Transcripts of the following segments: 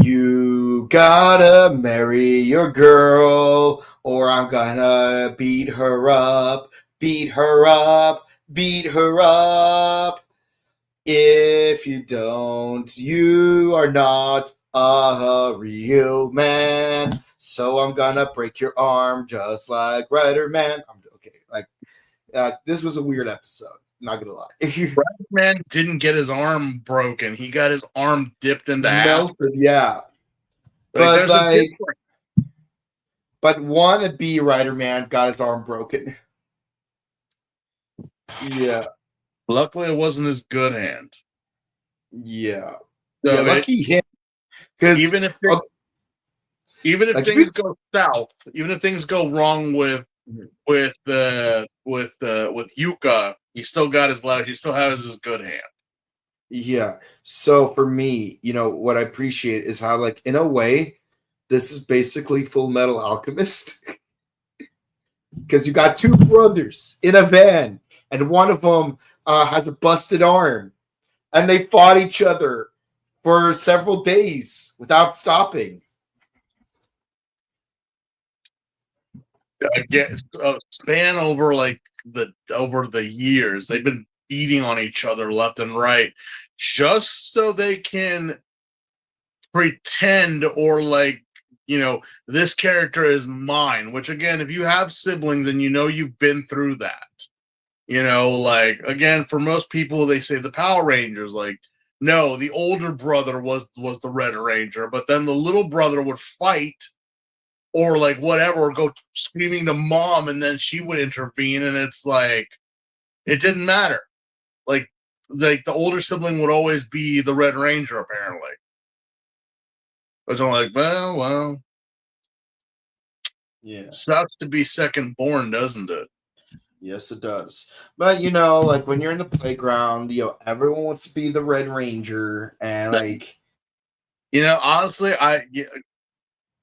You gotta marry your girl, or I'm gonna beat her up, beat her up, beat her up. If you don't, you are not a real man. So I'm gonna break your arm just like Rider Man. This was a weird episode. Not gonna lie. Rider Man didn't get his arm broken. He got his arm dipped into acid. Yeah. But wannabe Rider Man got his arm broken. Yeah. Luckily, it wasn't his good hand. Yeah. So yeah, lucky him. Because even if things go south, even if things go wrong with Yuka, he still got his left. He still has his good hand. Yeah. So for me, what I appreciate is how, like, in a way, this is basically Full Metal Alchemist. Because you got two brothers in a van, and one of them has a busted arm, and they fought each other for several days without stopping. Span over the years, they've been beating on each other left and right, just so they can pretend this character is mine. Which, again, if you have siblings and you've been through that, again, for most people, they say the Power Rangers, no, the older brother was the Red Ranger, but then the little brother would fight or whatever, or go screaming to mom, and then she would intervene, and it's it didn't matter. The older sibling would always be the Red Ranger, apparently. But I'm well. Yeah. Sucks to be second born, doesn't it? Yes, it does. But when you're in the playground, everyone wants to be the Red Ranger, and honestly,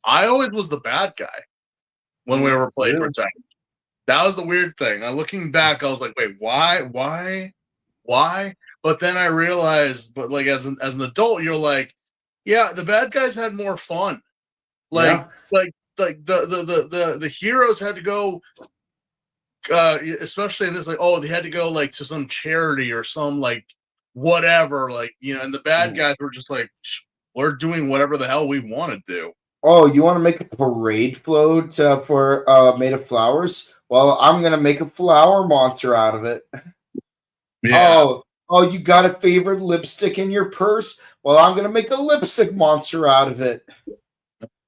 I always was the bad guy when we were playing pretend. That was the weird thing. Looking back, I was like, wait, why? But then I realized, as an adult, you're like, yeah, the bad guys had more fun. The heroes had to go, especially in this, they had to go to some charity or some whatever, and the bad guys were just we're doing whatever the hell we want to do. Oh, you want to make a parade float for made of flowers? Well, I'm gonna make a flower monster out of it. Yeah. Oh, you got a favorite lipstick in your purse? Well, I'm gonna make a lipstick monster out of it.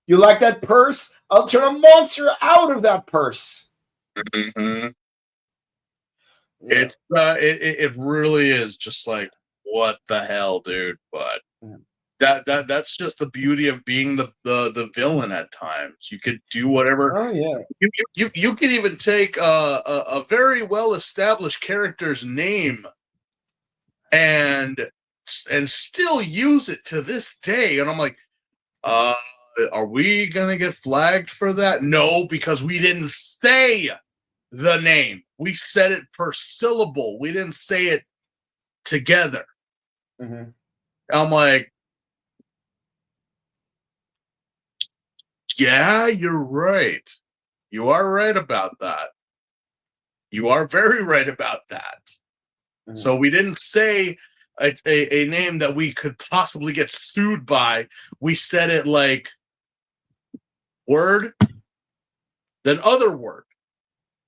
You like that purse? I'll turn a monster out of that purse. Mm-hmm. Yeah. It really is just what the hell, dude? But that's just the beauty of being the villain. At times, you could do whatever. Oh yeah. You could even take a very well established character's name and still use it to this day. And I'm like, are we gonna get flagged for that? No, because we didn't say the name. We said it per syllable. We didn't say it together. Mm-hmm. I'm like, yeah, you're right. You are right about that. You are very right about that. Mm-hmm. So we didn't say a name that we could possibly get sued by. We said it word, then other word.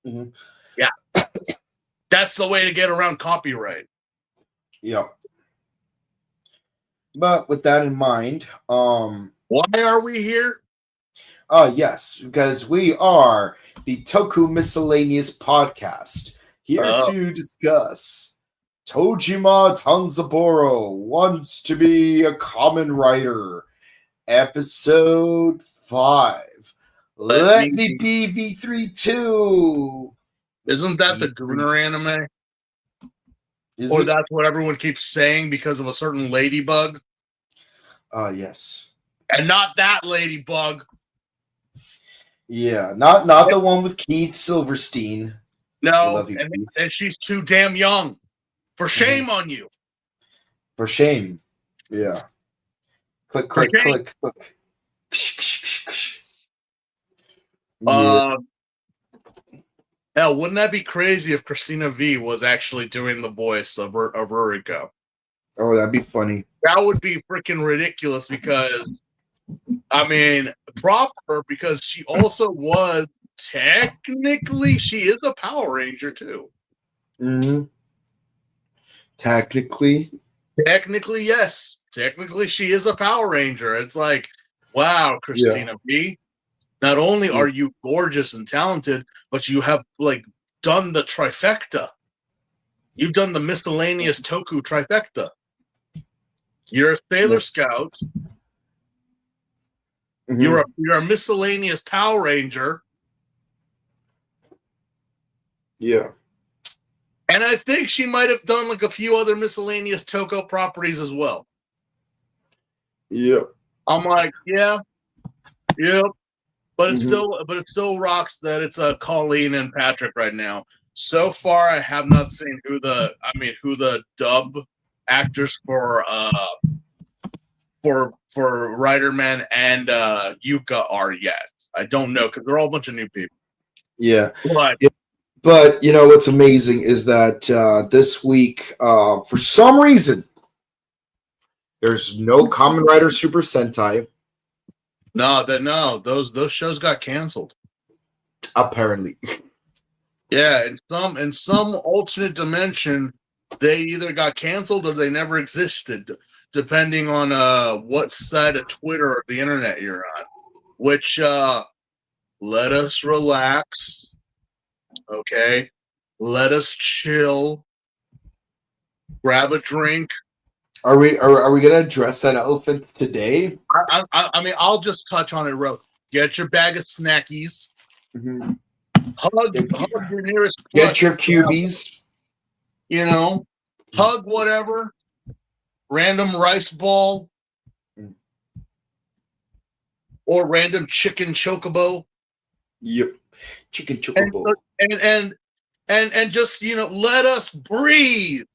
Mm-hmm. Yeah. That's the way to get around copyright. Yep. But with that in mind, why are we here? Yes, because we are the Toku Miscellaneous podcast, here to discuss Tojima Tanzaburo Wants to Be a Kamen Rider, episode 5. Let me be V3-2. Isn't that the Gunner anime? Or that's what everyone keeps saying because of a certain ladybug? Yes. And not that ladybug. Yeah, not the one with Keith Silverstein. No, and she's too damn young. For shame on you. For shame. Yeah. Click, click, Okay. click, click. Yeah. Hell, wouldn't that be crazy if Christina V was actually doing the voice of Ruriko? Oh, that'd be funny. That would be freaking ridiculous because, I mean, proper because she also was technically, she is a Power Ranger too. Mm-hmm. Technically, yes. Technically, she is a Power Ranger. It's like, wow, Christina V. Not only are you gorgeous and talented, but you have like done the trifecta. You've done the miscellaneous Toku trifecta. You're a Sailor Scout. Mm-hmm. You're a miscellaneous Power Ranger. Yeah. And I think she might have done like a few other miscellaneous Toko properties as well. Yeah. I'm like, yeah. But it still rocks that it's Colleen and Patrick right now. So far, I have not seen who the dub actors for Riderman and Yuka are yet. I don't know because they're all a bunch of new people. Yeah. But But you know what's amazing is that this week, for some reason, there's no Kamen Rider Super Sentai. no, those shows got canceled. Apparently. Yeah, in some alternate dimension, they either got canceled or they never existed, depending on what side of Twitter or the internet you're on. Which let us relax. Okay. Let us chill. Grab a drink. Are we gonna address that elephant today? I mean, I'll just touch on it real. Get your bag of snackies. Mm-hmm. Hug your nearest Get plush. your cubies. You know, hug whatever. Random rice ball. Or random chicken chocobo. Yep. Chicken chocobo. And just, you know, let us breathe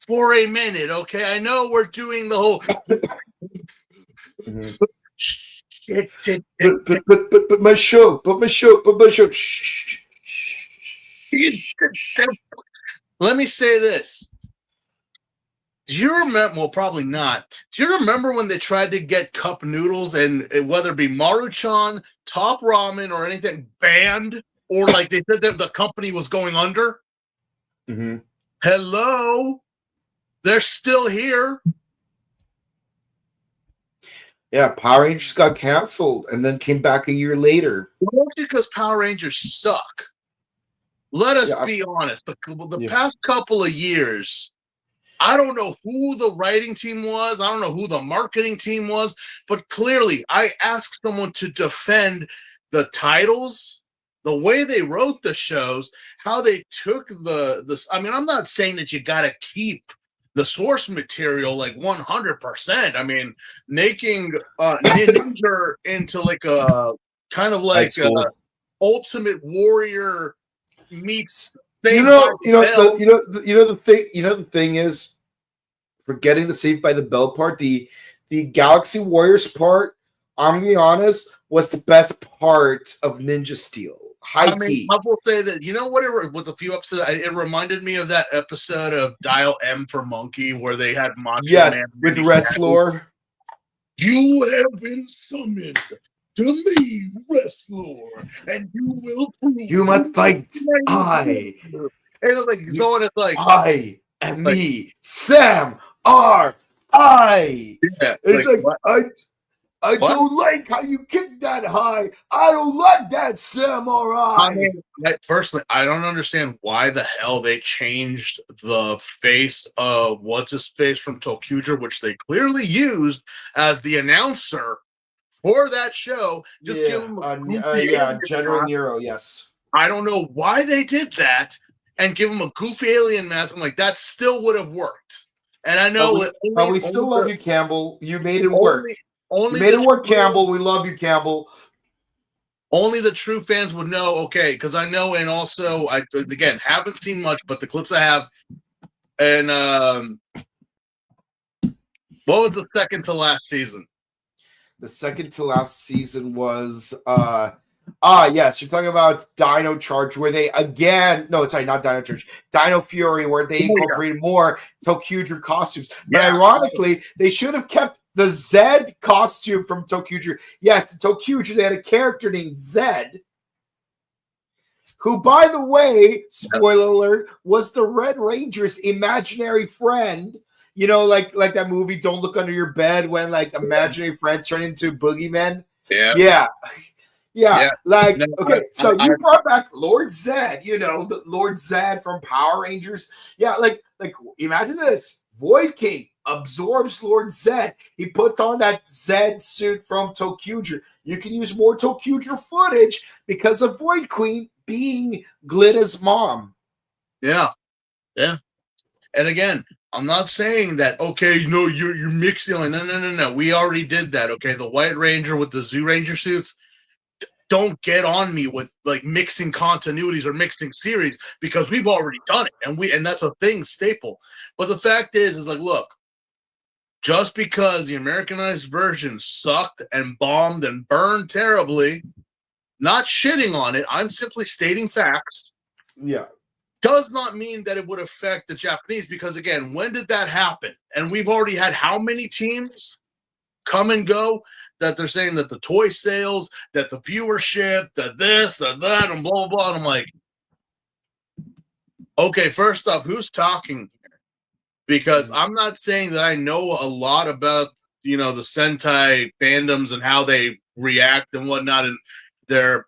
for a minute, okay? I know we're doing the whole Mm-hmm. shit. But my show. Shh. Let me say this. Do you remember? Well, probably not. Do you remember when they tried to get cup noodles and whether it be Maruchan, Top Ramen, or anything banned, or like they said that the company was going under? Mm-hmm. Hello, they're still here. Yeah, Power Rangers got canceled and then came back a year later. Well, because Power Rangers suck. Let us be honest. The past couple of years, I don't know who the writing team was. I don't know who the marketing team was. But clearly, I asked someone to defend the titles, the way they wrote the shows, how they took this. I mean, I'm not saying that you got to keep the source material like 100%. I mean, making Ninja into like a kind of like Ultimate Warrior meets the thing is, forgetting the Saved by the Bell part, the Galaxy Warriors part, I'm gonna be honest, was the best part of Ninja Steel. I will say that, you know what, with a few episodes, it reminded me of that episode of Dial M for Monkey where they had Macho Man with Wrestler. You have been summoned to me, Wrestler, and you will prove you must fight. And it's like going, it's like I am like, me, Sam R. I. Yeah, it's like I don't like how you kick that high. I don't like that samurai. I mean, personally, I don't understand why the hell they changed the face of what's his face from Tokuja, which they clearly used as the announcer for that show. Just give him General Nero. Yes, I don't know why they did that and give him a goofy alien mask. I'm like, that still would have worked. And I know, but we still love you, Campbell. You made it work. You made it work, Campbell. We love you, Campbell. Only the true fans would know, okay, because I know, and also, I again haven't seen much, but the clips I have, and what was the second to last season? The second to last season was yes, you're talking about Dino Charge, where they not Dino Charge, Dino Fury, where they incorporated more Tokuger costumes. But ironically, they should have kept the Zed costume from Tokuger. Yes, Tokuger, they had a character named Zed, who, by the way, spoiler alert, was the Red Ranger's imaginary friend. You know, like that movie Don't Look Under Your Bed, when like imaginary friends turn into boogeymen. Yeah. Like, okay, so you brought back Lord Zed, the Lord Zed from Power Rangers. Yeah, like imagine this. Void King absorbs Lord Zed. He puts on that Zed suit from Tokuger. You can use more Tokuger footage because of Void Queen being Glitta's mom. Yeah. And again, I'm not saying that, okay, you're mixing. No. We already did that, okay? The White Ranger with the Zoo Ranger suits. Don't get on me with like mixing continuities or mixing series, because we've already done it, and that's a thing staple. But the fact is like, look, just because the Americanized version sucked and bombed and burned terribly, not shitting on it, I'm simply stating facts. Yeah. Does not mean that it would affect the Japanese, because again, when did that happen? And we've already had how many teams come and go that they're saying that the toy sales, that the viewership, that this, that, and blah, blah, blah. And I'm like, okay, first off, who's talking here? Because I'm not saying that I know a lot about, the Sentai fandoms and how they react and whatnot, and their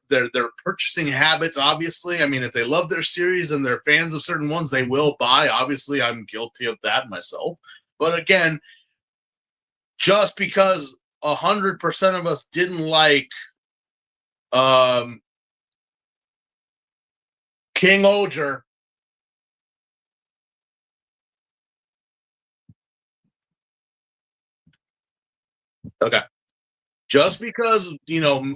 purchasing habits, obviously. I mean, if they love their series and they're fans of certain ones, they will buy. Obviously, I'm guilty of that myself. But again, just because 100% of us didn't like King Oger, okay, just because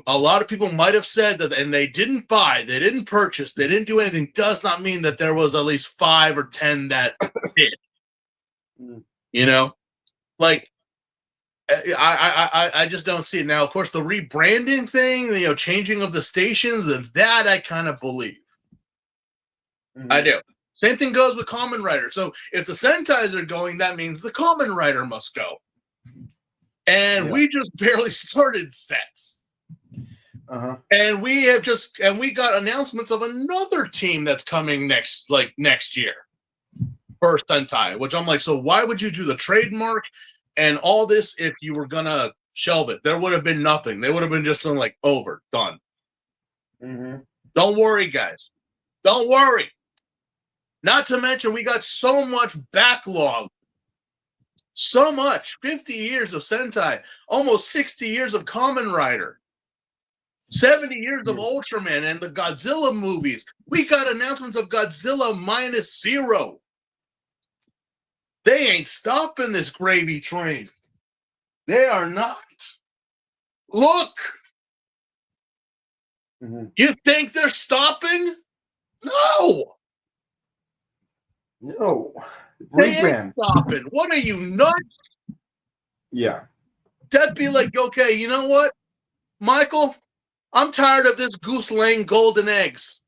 a lot of people might have said that, and they didn't buy, they didn't purchase, they didn't do anything, does not mean that there was at least 5 or 10 that did. Like, I just don't see it. Now, of course, the rebranding thing, changing of the stations, that I kind of believe. I do. Same thing goes with Kamen Rider. So if the Sentais are going, that means the Kamen Rider must go. And we just barely started sets. And we got announcements of another team that's coming next year for Sentai, which I'm like, so why would you do the trademark and all this if you were gonna shelve it? There would have been nothing. They would have been just like, over, done. Don't worry, guys. Don't worry. Not to mention, we got so much backlog. So much. 50 years of Sentai. Almost 60 years of Kamen Rider. 70 years of Ultraman and the Godzilla movies. We got announcements of Godzilla -0. They ain't stopping this gravy train. They are not. Look. You think they're stopping? No. They ain't stopping. What are you, nuts? Yeah. That'd be like, okay, you know what, Michael? I'm tired of this Goose Lane golden eggs.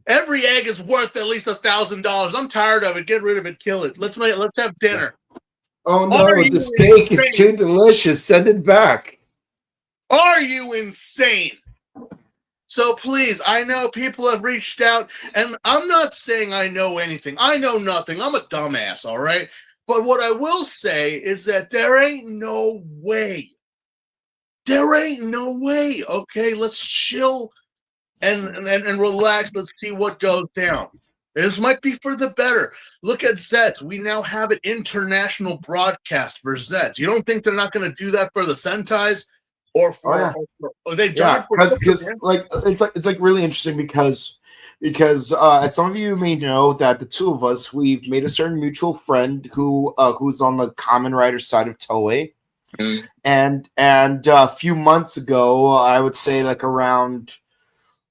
Every egg is worth at least $1,000. I'm tired of it. Get rid of it. Kill it. Let's have dinner. Oh no, the steak is too delicious. Send it back. Are you insane? So please, I know people have reached out, and I'm not saying I know anything. I know nothing. I'm a dumbass, all right? But what I will say is that there ain't no way. There ain't no way, okay? Let's chill and relax. Let's see what goes down. This might be for the better. Look at Zets. We now have an international broadcast for Zets. You don't think they're not going to do that for the Sentais? Or for they've done it for because like it's like really interesting because as some of you may know that the two of us, we've made a certain mutual friend who's on the Kamen Rider side of Toei. And a few months ago, I would say like around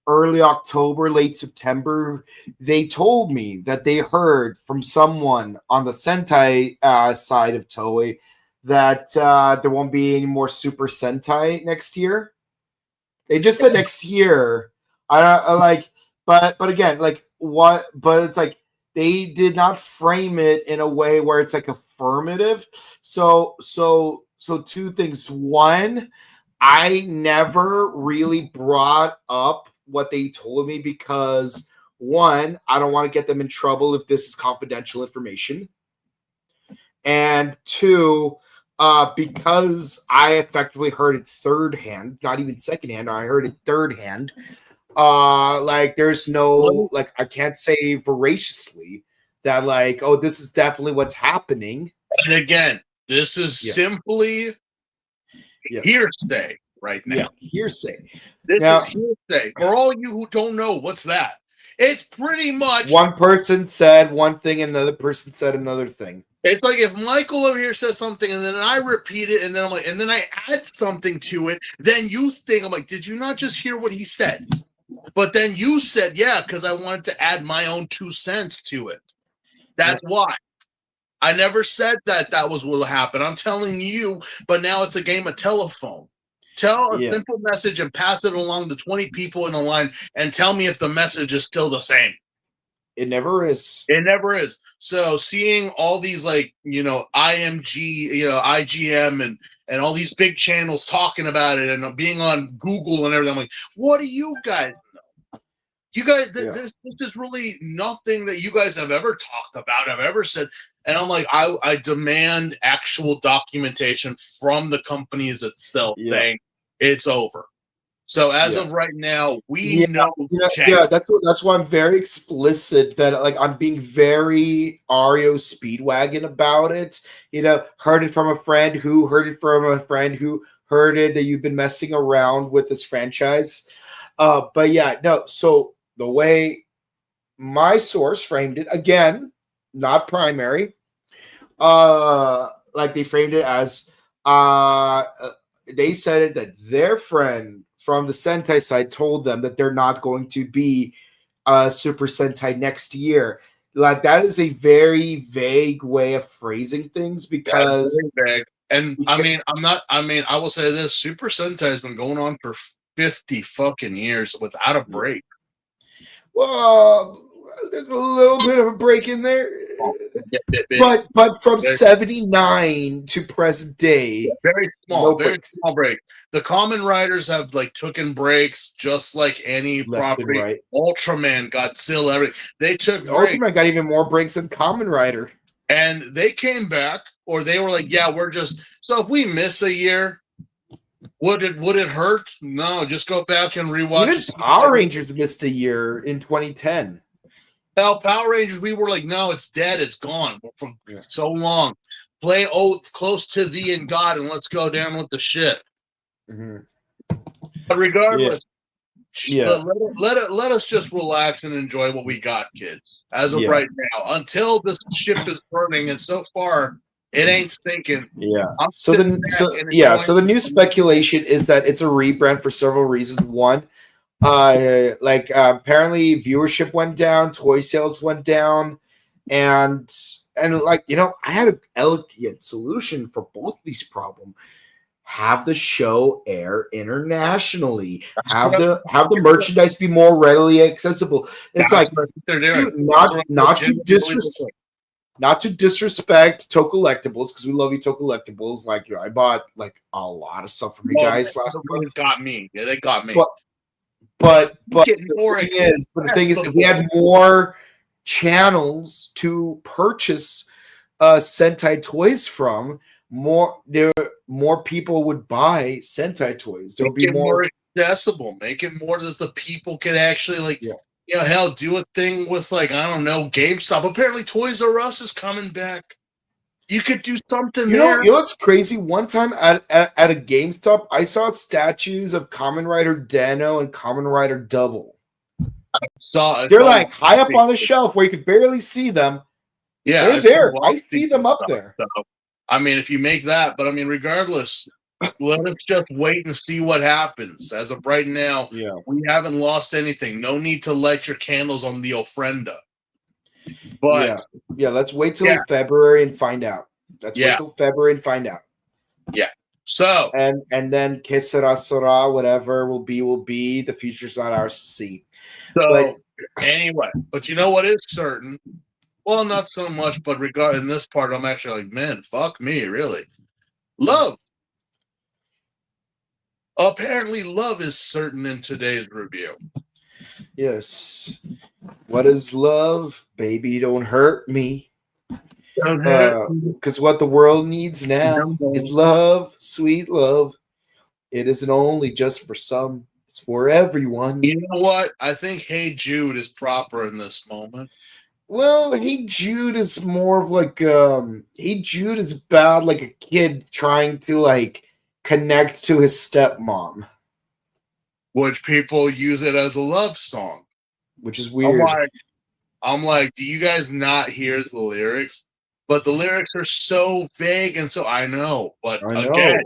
early October, late September, they told me that they heard from someone on the Sentai side of Toei that there won't be any more Super Sentai next year. They just said next year. I like, but again, like what? But it's like they did not frame it in a way where it's like affirmative. So two things. One, I never really brought up what they told me because one, I don't want to get them in trouble if this is confidential information. And two, because I effectively heard it third hand, not even second hand, I heard it third hand. Like there's no, like I can't say voraciously that like, oh, this is definitely what's happening. And again, this is simply hearsay right now. Yeah, hearsay. This is hearsay. For all you who don't know, what's that? It's pretty much one person said one thing, and another person said another thing. It's like if Michael over here says something and then I repeat it and then I'm like, and then I add something to it, then you think, I'm like, did you not just hear what he said? But then you said, yeah, because I wanted to add my own 2 cents to it. That's why. I never said that was what will happen. I'm telling you, but now it's a game of telephone. Tell a simple message and pass it along to 20 people in the line and tell me if the message is still the same. It never is. It never is. So seeing all these like, IMG, IGM and all these big channels talking about it and being on Google and everything, I'm like, what do you guys know? You guys, this is really nothing that you guys have ever talked about, have ever said. And I'm like, I demand actual documentation from the companies itself saying it's over. So as of right now, we know. That's why I'm very explicit that like I'm being very Ario Speedwagon about it. Heard it from a friend who heard it from a friend who heard it that you've been messing around with this franchise. But yeah, no. So the way my source framed it, again, not primary. Like they framed it as they said it that their friend from the Sentai side told them that they're not going to be Super Sentai next year. Like that is a very vague way of phrasing things because very vague. And I will say this: Super Sentai has been going on for 50 fucking years without a break. Well, there's a little bit of a break in there, but from 79 to present day, very small break. The Kamen Riders have like taken breaks just like any property. Right. Ultraman, Godzilla, everything. They took Ultraman got even more breaks than Kamen Rider, and they came back, or they were like, "Yeah, we're just." So if we miss a year, would it hurt? No, just go back and rewatch. Even Power Rangers missed a year in 2010. Well, Power Rangers, we were like, no, it's dead, it's gone from so long. Play close to thee and God, and let's go down with the ship. Mm-hmm. But regardless, let us just relax and enjoy what we got, kids. As of right now, until this ship is burning, and so far it ain't sinking. Yeah. So the new speculation is that it's a rebrand for several reasons. One, apparently viewership went down, toy sales went down, and I had an elegant solution for both these problems. Have the show air internationally. Have the merchandise be more readily accessible. It's like they're doing. Not to disrespect Tokulectables, because we love you Tokulectables. Like I bought like a lot of stuff from you guys last month. Got me. Yeah, they got me. But the thing is, if we had more channels to purchase Sentai toys from, more people would buy Sentai toys. There would be more accessible. Make it more that the people can actually hell, do a thing with I don't know, GameStop. Apparently, Toys R Us is coming back. You could do something there. You know what's crazy? One time at a GameStop, I saw statues of Kamen Rider Dano and Kamen Rider Double. They're like high up on the shelf where you could barely see them. Yeah, they're there. I see them up there. So, I mean, if you make that, but I mean, regardless, let us just wait and see what happens. As of right now, we haven't lost anything. No need to light your candles on the ofrenda. But let's wait till February and find out. Wait till February and find out. Yeah. So and then que sera sera, whatever will be. The future's not ours to see. So anyway, but you know what is certain? Well, not so much, but regarding this part, I'm actually like, man, fuck me, really. Love. Apparently, love is certain in today's review. Yes. What is love? Baby, don't hurt me. Because what the world needs now is love, sweet love. It isn't only just for some, it's for everyone. You know what? I think Hey Jude is proper in this moment. Well, Hey Jude is more of like Hey Jude is about like a kid trying to like connect to his stepmom, Which people use it as a love song. which is weird. I'm like, do you guys not hear the lyrics? But the lyrics are so vague, and so I know. But I know. again,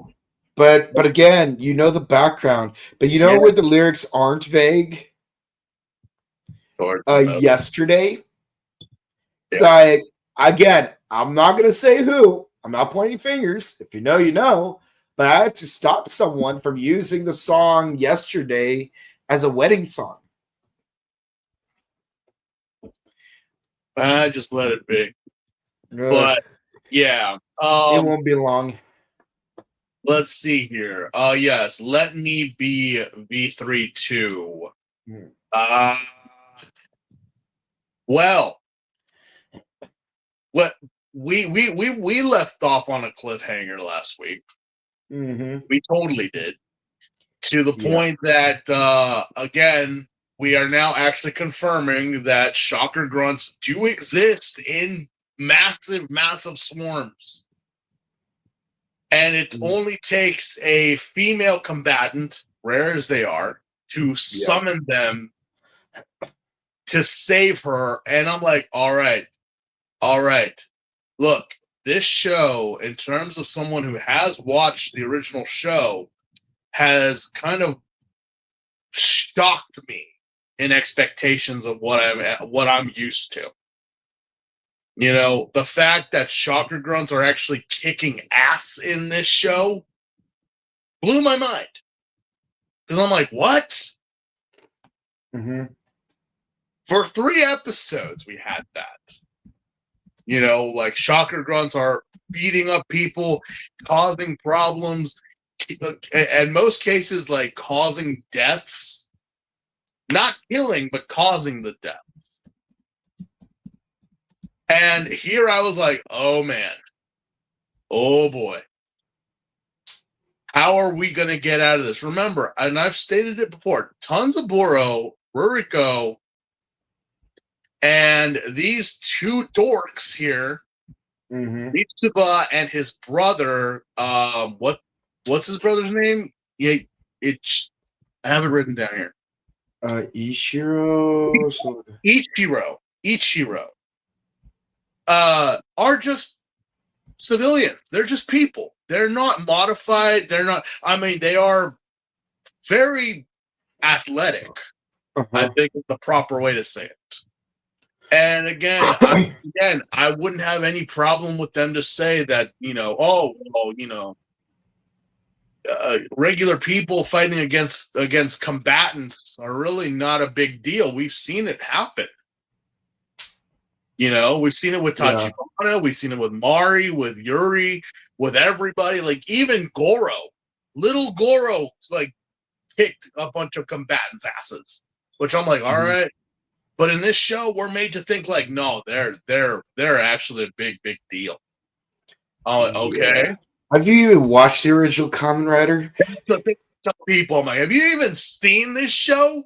But again, you know the background. But you know where the lyrics aren't vague? Yesterday. Yeah. Like, again, I'm not gonna say who. I'm not pointing fingers. If you know, you know. But I had to stop someone from using the song Yesterday as a wedding song. I just let it be. But yeah. It won't be long. Let's see here. Yes, Let Me Be V3-2. Well, what we left off on a cliffhanger last week. Mm-hmm. We totally did. To the point that again, we are now actually confirming that shocker grunts do exist in massive swarms. And it only takes a female combatant, rare as they are, to summon them to save her. And I'm like, all right. Look, this show, in terms of someone who has watched the original show, has kind of shocked me in expectations of what I'm used to. You know, the fact that shocker grunts are actually kicking ass in this show blew my mind. Because I'm like, what? Mm-hmm. For 3 episodes, we had that. You know, like shocker grunts are beating up people, causing problems, in most cases, like causing deaths. Not killing, but causing the deaths. And here I was like, oh man. Oh boy. How are we going to get out of this? Remember, and I've stated it before, Tanzaburo, Ruriko, and these 2 dorks here, Mitsuba and his brother, what's his brother's name? Yeah, I have it written down here. Ichiro. Are just civilians. They're just people. They're not modified. They are very athletic. I think is the proper way to say it. And again, I wouldn't have any problem with them to say that, regular people fighting against combatants are really not a big deal. We've seen it happen. You know, we've seen it with Tachibana, we've seen it with Mari, with Yuri, with everybody. Like even Goro, little Goro, like kicked a bunch of combatants' asses. Which I'm like, all right. But in this show, we're made to think like, no, they're actually a big deal. Oh, okay. Yeah. Have you even watched the original Kamen Rider? People, I'm like, have you even seen this show?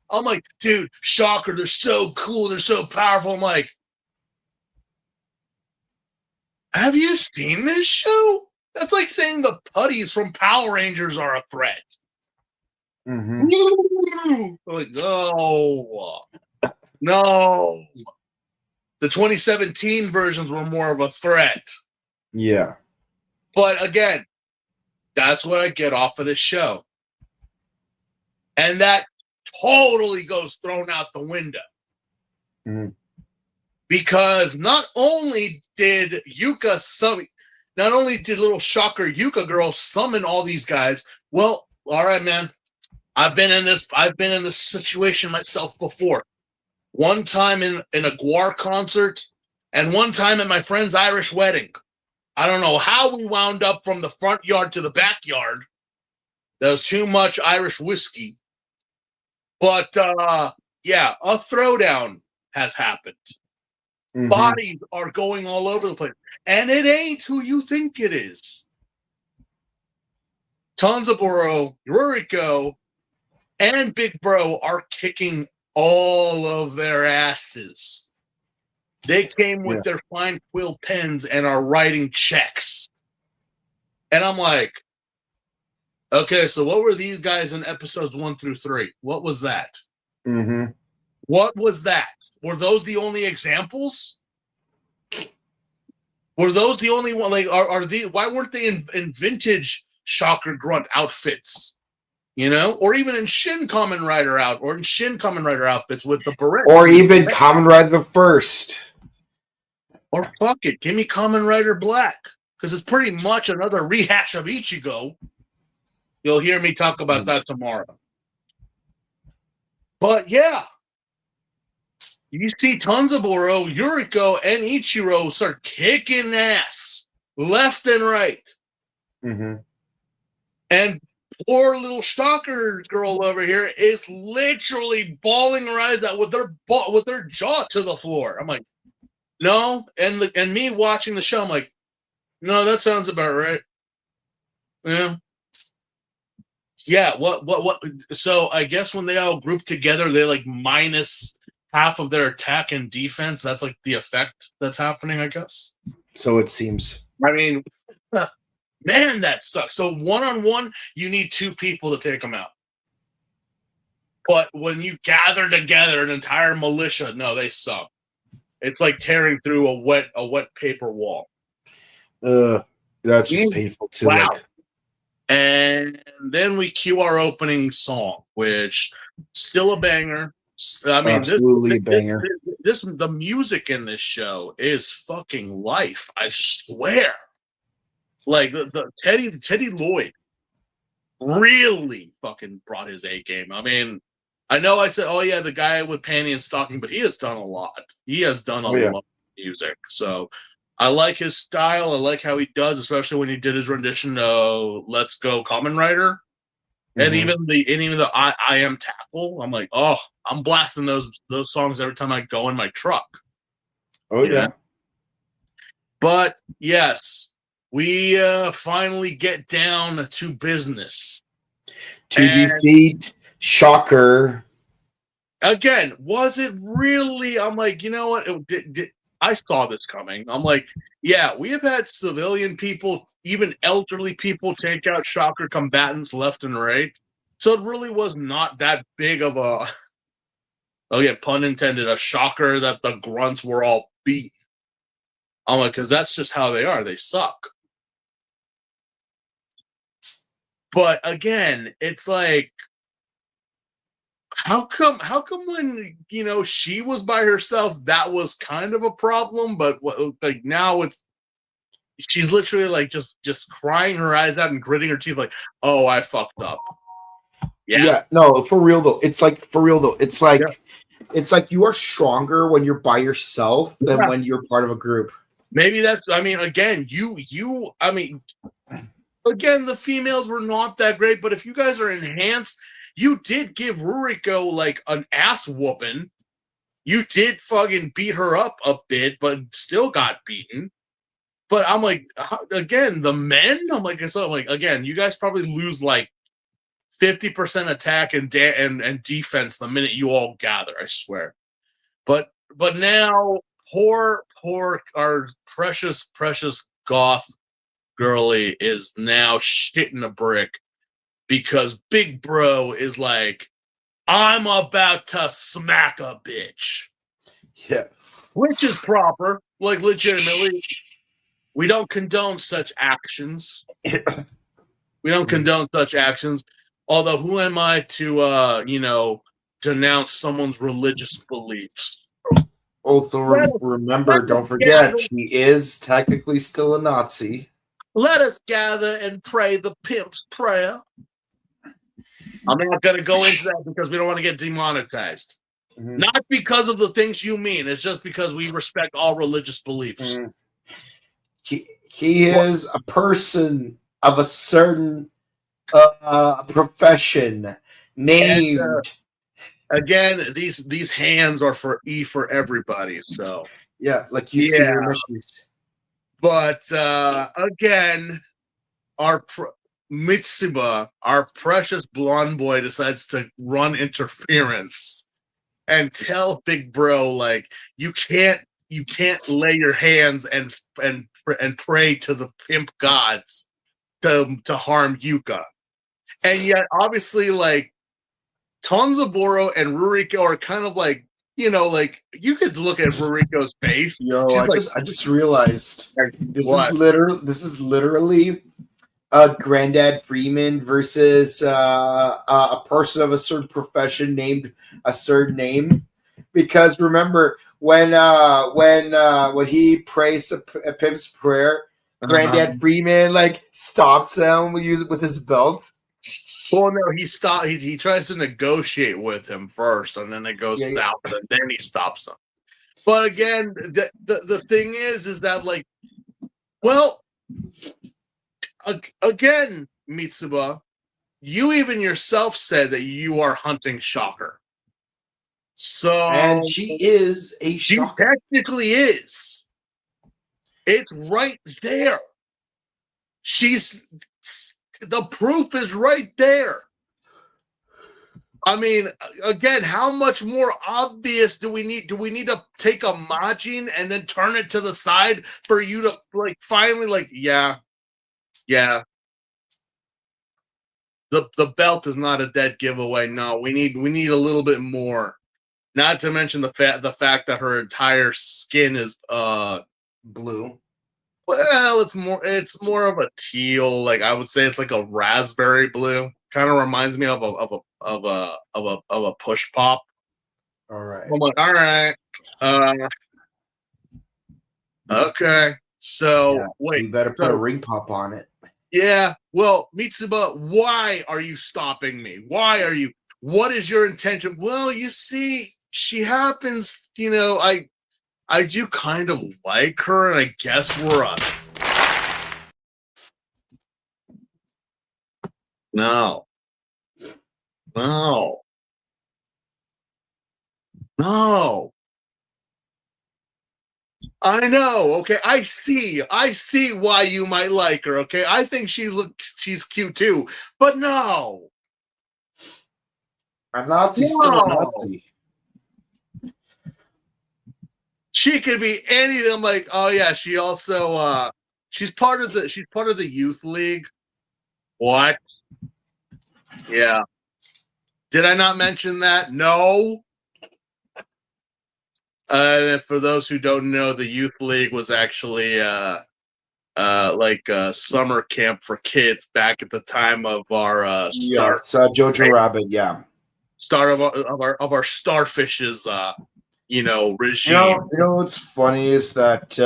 I'm like, dude, shocker, they're so cool, they're so powerful. I'm like, have you seen this show? That's like saying the putties from Power Rangers are a threat. Mm-hmm. Like, no. The 2017 versions were more of a threat. Yeah. But again, that's what I get off of this show. And that totally goes thrown out the window. Mm-hmm. Because not only did Yuka summon... not only did little Shocker Yuka girl summon all these guys, well, all right, man. I've been in this situation myself before. One time in a Guar concert, and one time at my friend's Irish wedding. I don't know how we wound up from the front yard to the backyard. There was too much Irish whiskey. But yeah, a throwdown has happened. Mm-hmm. Bodies are going all over the place. And it ain't who you think it is. Tanzaburo, Ruriko, and Big Bro are kicking all of their asses. They came with their fine quill pens and are writing checks. And I'm like, okay, so what were these guys in episodes 1 through 3? What was that? Mm-hmm. What was that? Were those the only examples? Were those the only one? Like, why weren't they in vintage Shocker Grunt outfits? Or even in Shin Kamen Rider outfits with the beret. Or even Kamen Rider the First. Or fuck it, give me Kamen Rider Black. Because it's pretty much another rehash of Ichigo. You'll hear me talk about that tomorrow. But yeah. You see Tanzaburo, Yuriko, and Ichiro start kicking ass left and right. Mm-hmm. And poor little Shocker girl over here is literally bawling her eyes out with their jaw to the floor. I'm like, no. And me watching the show, I'm like, no, that sounds about right. Yeah. Yeah. What? So I guess when they all group together, they're like minus half of their attack and defense. That's like the effect that's happening, I guess. So it seems. I mean, man, that sucks. So 1-on-1, you need 2 people to take them out. But when you gather together an entire militia, no, they suck. It's like tearing through a wet paper wall. That's just painful too. Wow. And then we cue our opening song, which still a banger. I mean, absolutely banger. The music in this show is fucking life. I swear. Like the Teddy Lloyd really fucking brought his A game. I mean, I know I said, oh yeah, the guy with Panty and Stocking, but he has done a lot. He has done a lot of music. So I like his style. I like how he does, especially when he did his rendition of "Let's Go Kamen Rider." And even the I Am Tackle, I'm like, oh, I'm blasting those songs every time I go in my truck. Oh yeah. But yes, we finally get down to business to defeat Shocker. Again, was it really? I'm like, you know what? I saw this coming. I'm like, yeah, we have had civilian people, even elderly people, take out Shocker combatants left and right. So it really was not that big of a, oh yeah, pun intended, a shocker that the grunts were all beat. I'm like, because that's just how they are. They suck. But again, it's like, how come when, she was by herself, that was kind of a problem, but like now she's literally like just crying her eyes out and gritting her teeth like, oh, I fucked up. Yeah, no, for real though. It's like it's like you are stronger when you're by yourself than when you're part of a group. Maybe that's, I mean, again, again, the females were not that great, but if you guys are enhanced, you did give Ruriko like an ass whooping. You did fucking beat her up a bit, but still got beaten. But I'm like, again, the men, I'm like, again, you guys probably lose like 50% attack and defense the minute you all gather, I swear. But now, poor our precious goth girly is now shitting a brick because Big Bro is like, I'm about to smack a bitch. Yeah. Which is proper. Like, legitimately, we don't condone such actions. We don't condone such actions. Although, who am I to, denounce someone's religious beliefs? Also, remember, don't forget, she is technically still a Nazi. Let us gather and pray the pimp's prayer. I'm not going to go into that because we don't want to get demonetized. Mhm. Not because of the things you mean. It's just because we respect all religious beliefs. Mhm. He is a person of a certain profession named. Again, these hands are for everybody. So Yeah, like you steal your missions. But again, our Mitsuba, our precious blonde boy, decides to run interference and tell Big Bro, like, you can't lay your hands and pray to the pimp gods to harm Yuka. And yet, obviously, like, Tonzaburo and Ruriko are kind of like, like, you could look at Ruriko's face. Yo, I just realized this What? is literally Granddad Freeman versus a person of a certain profession named a certain name. Because remember when he prays a pimp's prayer, Granddad Freeman like stops him with his belt. Well, no, he tries to negotiate with him first, and then it goes south, and then he stops him. But again, the thing is that, like, well, again, Mitsuba, you even yourself said that you are hunting Shocker. So, and she is a Shocker. She technically is. It's right there. The proof is right there. I mean, again, how much more obvious do we need? Do we need to take a Majin and then turn it to the side for you to, like, finally, like, yeah. The belt is not a dead giveaway. No, we need a little bit more. Not to mention the fact that her entire skin is blue. Well, it's more of a teal. Like, I would say it's like a raspberry blue. Kind of reminds me of a push pop. All right. I'm like, all right. Okay. So wait, you better put a ring pop on it. Yeah. Well, Mitsuba, why are you stopping me? What is your intention? Well, you see, she happens, I do kind of like her, and I guess we're a No. I know. Okay, I see why you might like her. Okay, I think she's cute too, but no. A Nazi's still a Nazi. She could be any of them. Like, oh yeah, she also she's part of the youth league. What? Yeah. Did I not mention that? No. For those who don't know, the youth league was actually like a summer camp for kids back at the time of our Jojo Rabbit. Yeah. Start of our starfish's regime. You know what's funny is that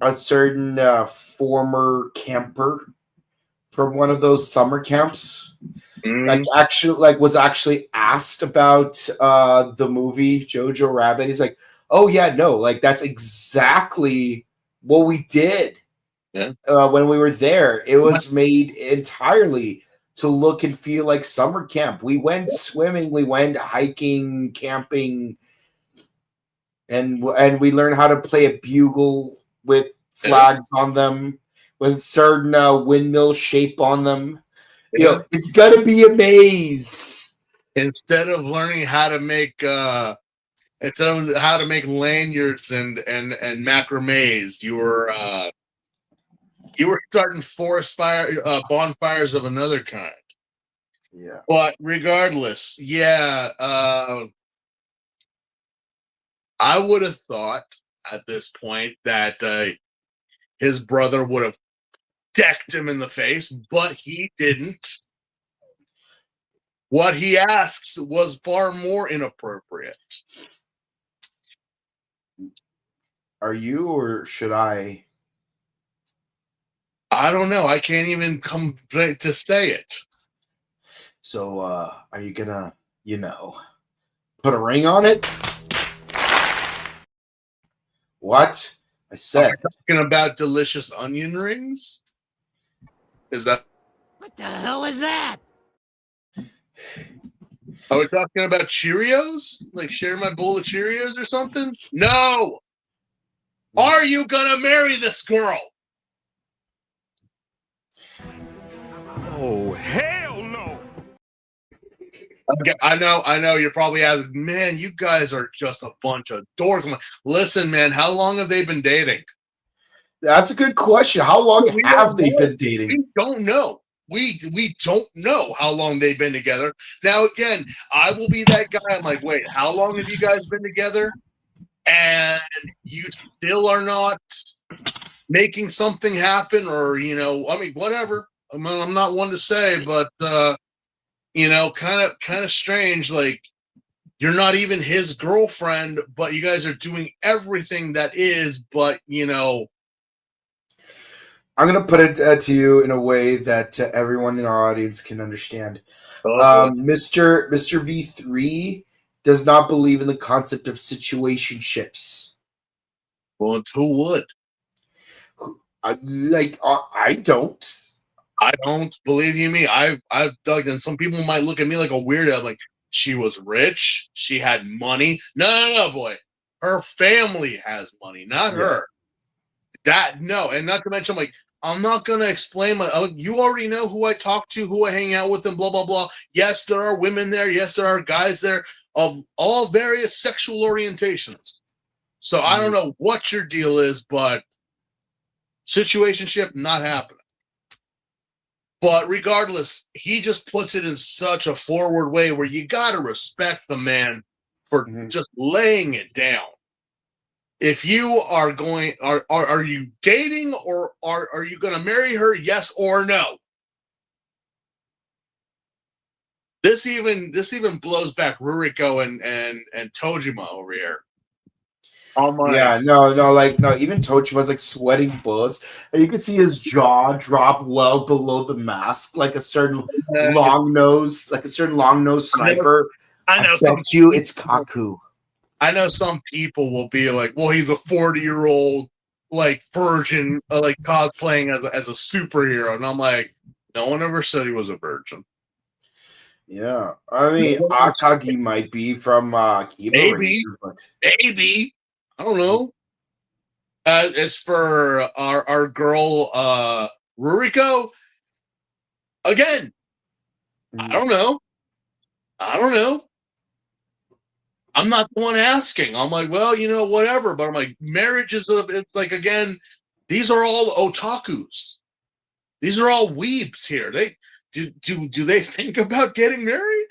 a certain former camper from one of those summer camps was actually asked about the movie Jojo Rabbit. He's like, oh yeah, no, like that's exactly what we did when we were there. It was made entirely to look and feel like summer camp. We went swimming, we went hiking, camping, and we learned how to play a bugle with flags on them, with certain windmill shape on them. It's gonna be a maze. Instead of learning how to make lanyards and macrame's, you were starting forest bonfires of another kind. Yeah. But regardless, I would have thought at this point that his brother would have decked him in the face, but he didn't. What he asks was far more inappropriate. Are you, or should I? I don't know. I can't even come to say it. So, are you gonna, put a ring on it? What? I said. Talking about delicious onion rings? Is that? What the hell is that? Are we talking about Cheerios? Like share my bowl of Cheerios or something? No. Are you gonna marry this girl? Oh, hell no! Okay, I know. You're probably asking, man, you guys are just a bunch of dorks. I'm like, listen, man, how long have they been dating? That's a good question. How long have they been dating? We don't know. We don't know how long they've been together. Now, again, I will be that guy. I'm like, wait, how long have you guys been together? And you still are not making something happen, or I mean, whatever. I'm not one to say, but kind of strange. Like, you're not even his girlfriend, but you guys are doing everything that is. But I'm going to put it to you in a way that everyone in our audience can understand. Mr. V3 does not believe in the concept of situationships. Well, who would? I don't. I don't, believe you me. I've dug, and some people might look at me like a weirdo. I'm like, she was rich, she had money. No, boy. Her family has money, not her. And not to mention, I'm like, I'm not gonna explain you already know who I talk to, who I hang out with, and blah blah blah. Yes, there are women there. Yes, there are guys there of all various sexual orientations. So I don't know what your deal is, but situationship not happening. But regardless, he just puts it in such a forward way where you got to respect the man for just laying it down. If you are going, are you dating, or are you going to marry her? Yes or no? This even blows back Ruriko and Tojima over here. Even Tochima's like sweating bullets, and you can see his jaw drop well below the mask, like a certain long nose sniper. I know. Bet you it's Kaku. I know some people will be like, well, he's a 40-year-old like virgin, like cosplaying as a superhero, and I'm like, no one ever said he was a virgin. Yeah, I mean, Akagi might be from Kamen Rider, but maybe. I don't know. As for our girl Ruriko, again, I don't know. I'm not the one asking. I'm like, well, whatever. But I'm like, marriage is it's like, again, these are all otakus. These are all weebs here. They do they think about getting married?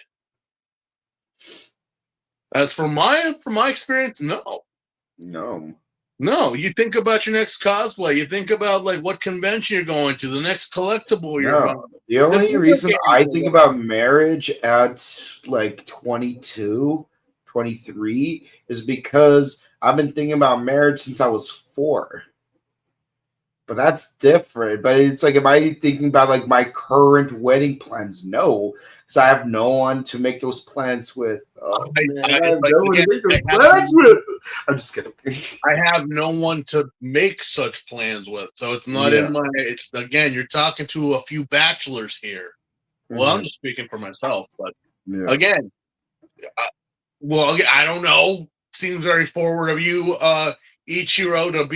As for my experience, no. You think about your next cosplay. You think about like what convention you're going to, the next collectible you're going to. The only reason I think about marriage at like 22, 23 is because I've been thinking about marriage since I was 4. But that's different. But it's like, am I thinking about like my current wedding plans? No, because I have no one to make those plans with. I'm just kidding. I have no one to make such plans with, so it's not in my. It's again, you're talking to a few bachelors here. Well, I'm just speaking for myself, but again, I don't know. Seems very forward of you, Ichiro, to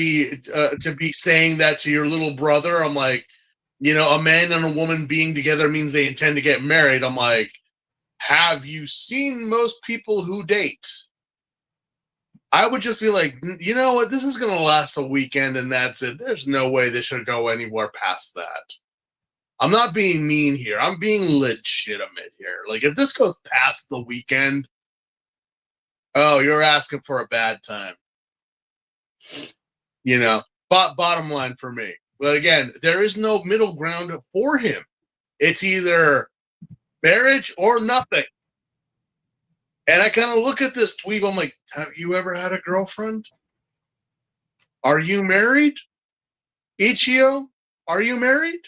be saying that to your little brother. I'm like, a man and a woman being together means they intend to get married. I'm like, have you seen most people who date? I would just be like, you know what? This is going to last a weekend and that's it. There's no way this should go anywhere past that. I'm not being mean here. I'm being legitimate here. Like, if this goes past the weekend, oh, you're asking for a bad time. Bottom line for me. But again, there is no middle ground for him. It's either marriage or nothing. And I kind of look at this tweet. I'm like, have you ever had a girlfriend? Are you married, Ichio? Are you married?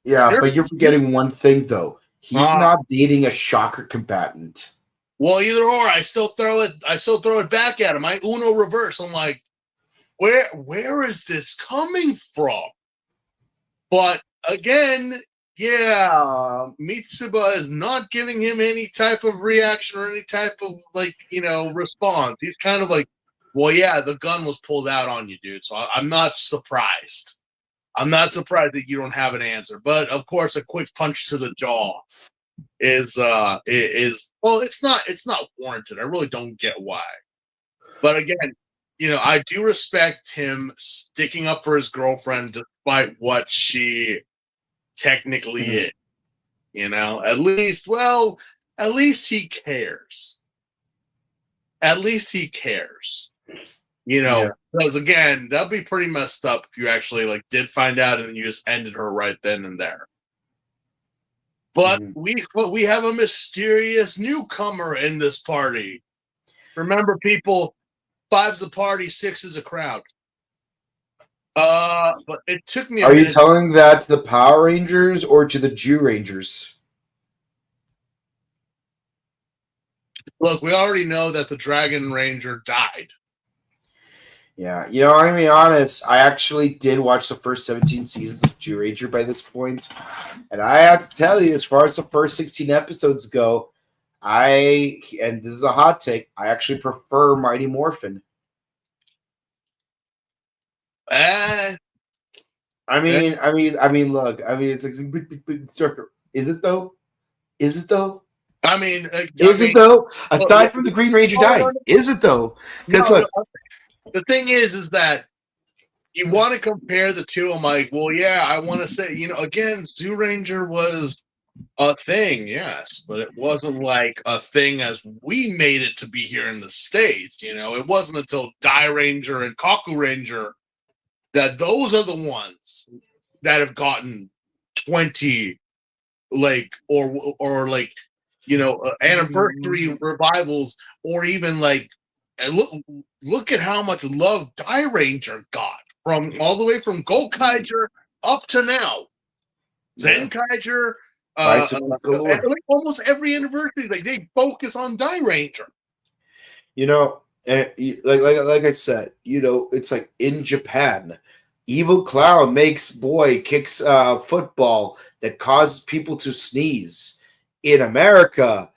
Yeah, but you're forgetting one thing though. He's not dating a shocker combatant. Well, either or, I still throw it back at him. I Uno reverse. I'm like, where is this coming from? But again, yeah, Mitsuba is not giving him any type of reaction or any type of response. He's kind of like, well, yeah, the gun was pulled out on you, dude. So I'm not surprised. I'm not surprised that you don't have an answer. But of course, a quick punch to the jaw is well, it's not warranted. I really don't get why. But again, I do respect him sticking up for his girlfriend despite what she technically is. At least he cares. At least he cares. Because again, that'd be pretty messed up if you actually did find out and you just ended her right then and there. But we have a mysterious newcomer in this party. Remember, people, 5's a party, 6 is a crowd. But it took me a minute. Are you telling that to the Power Rangers or to the Jew Rangers? Look, we already know that the Dragon Ranger died. Yeah, I'm gonna be honest. I actually did watch the first 17 seasons of Jew Ranger by this point, and I have to tell you, as far as the first 16 episodes go, and this is a hot take, I actually prefer Mighty Morphin. I mean, look, it's like big circle. Is it though? I mean, is it though? Aside from the Green Ranger dying, is it though? Because look. The thing is that you want to compare the two. I'm like, well, yeah, I want to say, again, Zoo Ranger was a thing, yes, but it wasn't like a thing as we made it to be here in the States. It wasn't until Die Ranger and Kaku Ranger that those are the ones that have gotten 20 anniversary revivals, or even and look at how much love Die Ranger got from all the way from Gokaiger up to now. Zen Kaiger, almost every anniversary, they focus on Die Ranger. Like I said, it's like in Japan, evil clown makes boy kicks football that causes people to sneeze. In America,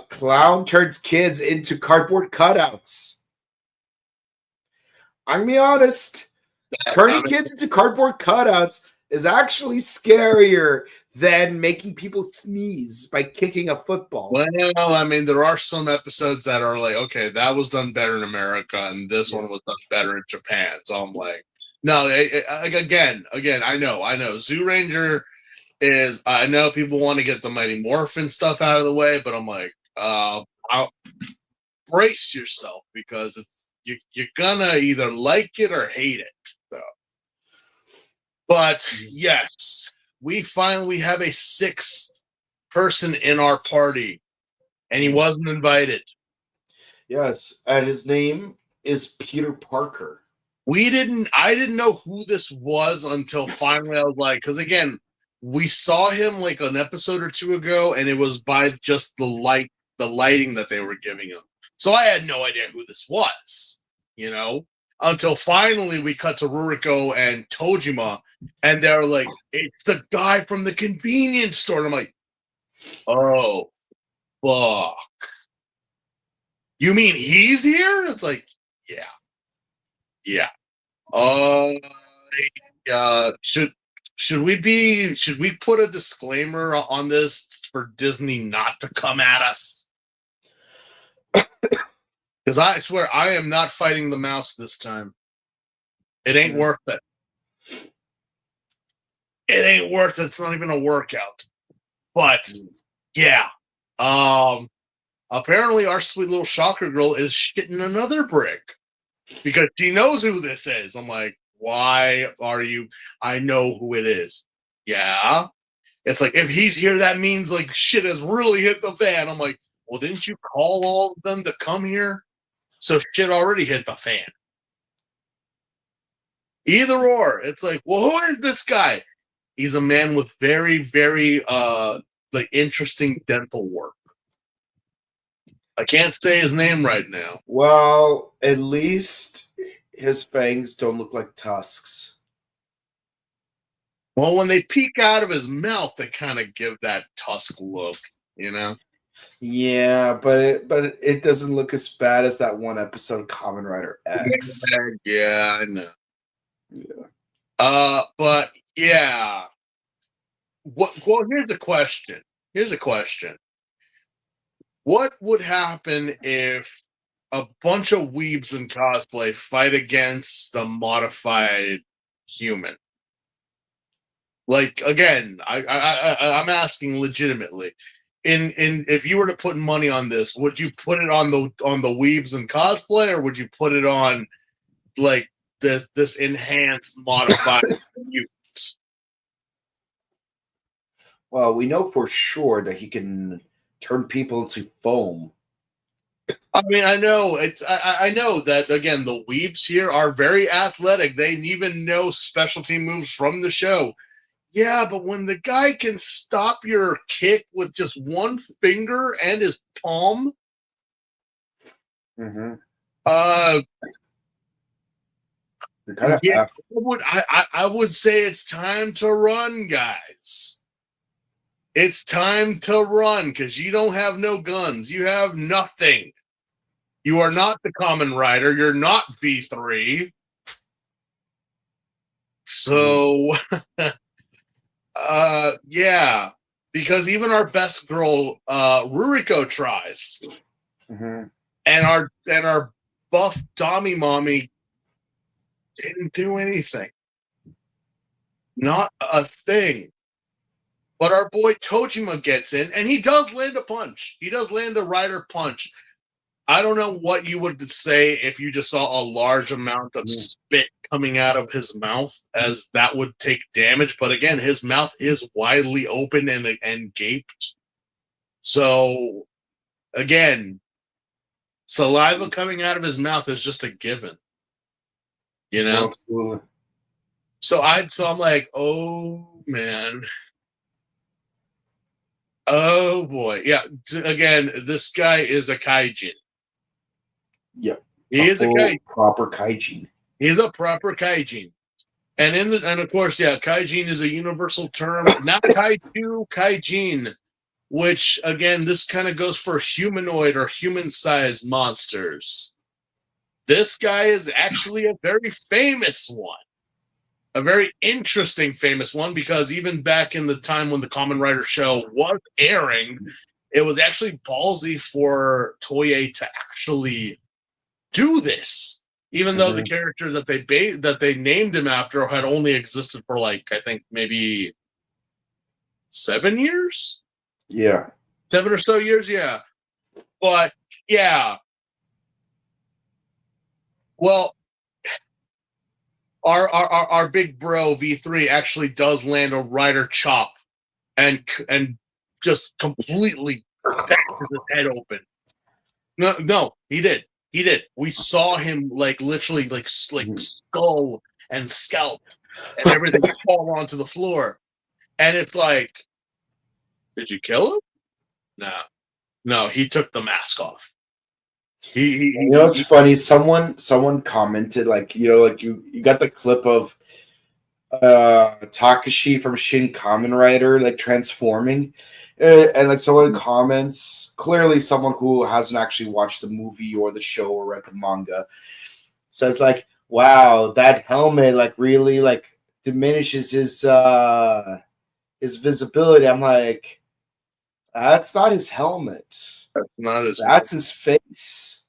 clown turns kids into cardboard cutouts. I'm gonna be honest. Turning kids into cardboard cutouts is actually scarier than making people sneeze by kicking a football. Well, I mean, there are some episodes that are like, okay, that was done better in America, and this one was done better in Japan. So I'm like, no, again, I know. Zoo Ranger is, I know people want to get the Mighty Morphin stuff out of the way, but I'm like, I'll brace yourself, because you're gonna either like it or hate it. So. But yes, we finally have a 6th person in our party, and he wasn't invited. Yes, and his name is Peter Parker. I didn't know who this was until finally I was like, because again, we saw him like an episode or two ago, and it was by just the lighting that they were giving him. So I had no idea who this was, until finally we cut to Ruriko and Tojima, and they're like, it's the guy from the convenience store. And I'm like, oh, fuck. You mean he's here? It's like, yeah. Should we put a disclaimer on this for Disney not to come at us? Because I swear I am not fighting the mouse this time. It ain't worth it. It ain't worth it. It's not even a workout. But yeah. Apparently our sweet little shocker girl is shitting another brick, because she knows who this is. I'm like, why are you? I know who it is. Yeah. It's like, if he's here, that means like shit has really hit the fan. I'm like, well, didn't you call all of them to come here? So shit already hit the fan. Either or. It's like, well, who is this guy? He's a man with very, very like interesting dental work. I can't say his name right now. Well, at least his fangs don't look like tusks. Well, when they peek out of his mouth, they kind of give that tusk look, you know? Yeah, but it doesn't look as bad as that one episode of Kamen Rider X. Yeah, I know. Yeah. But yeah. Well, here's the question. Here's a question. What would happen if a bunch of weebs in cosplay fight against the modified human? Like, again, I'm asking legitimately. In if you were to put money on this, would you put it on the weebs in cosplay, or would you put it on like this enhanced modified mutants? Well, we know for sure that he can turn people into foam. I mean, I know I know that again. The weebs here are very athletic. They even know specialty moves from the show. Yeah, but when the guy can stop your kick with just one finger and his palm, Mm-hmm. They're kind of yeah, I would say it's time to run, guys. It's time to run because you don't have no guns. You have nothing. You are not the Kamen Rider. You're not V3. So, yeah, because even our best girl, Ruriko, tries, Mm-hmm. and our buff Dami mommy didn't do anything. Not a thing. But our boy Tojima gets in, and he does land a punch. He does land a rider punch. I don't know what you would say if you just saw a large amount of spit coming out of his mouth, as that would take damage. But again, his mouth is widely open and gaped. So, again, saliva coming out of his mouth is just a given. You know? Absolutely. So I'm like, oh man. Oh boy. Yeah. Again, this guy is a kaijin. Yep. He is a kaijin. Proper kaijin. He's a proper kaijin. And of course, yeah, kaijin is a universal term. Not kaiju, kaijin, which again, this kind of goes for humanoid or human-sized monsters. This guy is actually a very famous one. A very interesting famous one, because even back in the time when the Kamen Rider show was airing, it was actually ballsy for Toei to actually do this, even though the character that they named him after had only existed for like, I think maybe 7 years. Yeah, 7 or so years. Yeah, but yeah. Well, our big bro V3 actually does land a rider chop and just completely bashes his head open. No, he did. He did. We saw him like literally like skull and scalp and everything fall onto the floor. And it's like, did you kill him? No, he took the mask off. You know what's funny? Someone commented like, like you got the clip of Takashi from Shin Kamen Rider like transforming, and like someone comments, clearly someone who hasn't actually watched the movie or the show or read the manga, says like, wow, that helmet like really like diminishes his visibility. I'm like, that's not his helmet. That's his face.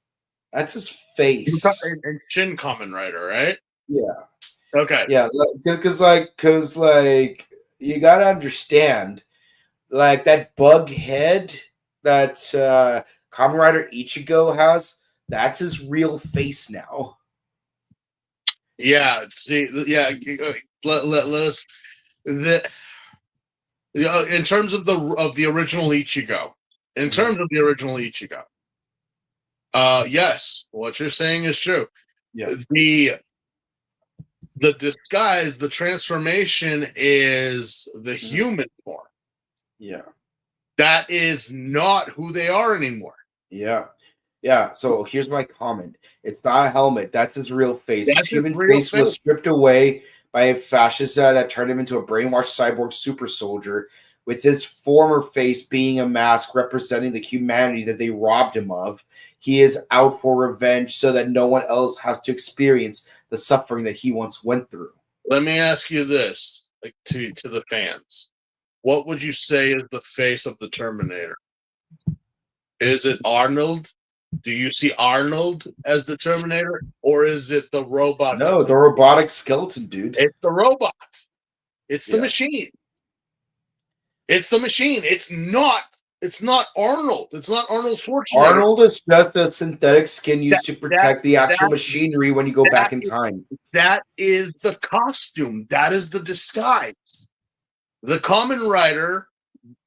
That's his face. And Shin Kamen Rider, right? Yeah. Okay. Yeah, because you gotta understand, like that bug head that Kamen Rider Ichigo has, that's his real face now. Yeah. See. Yeah. Let us. In terms of the original Ichigo, yes, what you're saying is true. Yeah. The disguise, the transformation is the human form. Yeah. That is not who they are anymore. Yeah. Yeah. So here's my comment. It's not a helmet. That's his real face. That's His his human real face was stripped away by a fascist that turned him into a brainwashed cyborg super soldier, with his former face being a mask representing the humanity that they robbed him of. He is out for revenge so that no one else has to experience the suffering that he once went through. Let me ask you this, like to the fans. What would you say is the face of the Terminator? Is it Arnold? Do you see Arnold as the Terminator, or is it the robot? No, the robotic skeleton, dude. It's the robot. It's the Yeah. machine. It's the machine. It's not Arnold. It's not Arnold Schwarzenegger. Arnold is just a synthetic skin used to protect the actual machinery when you go back in time. That is the costume. That is the disguise. The Kamen Rider,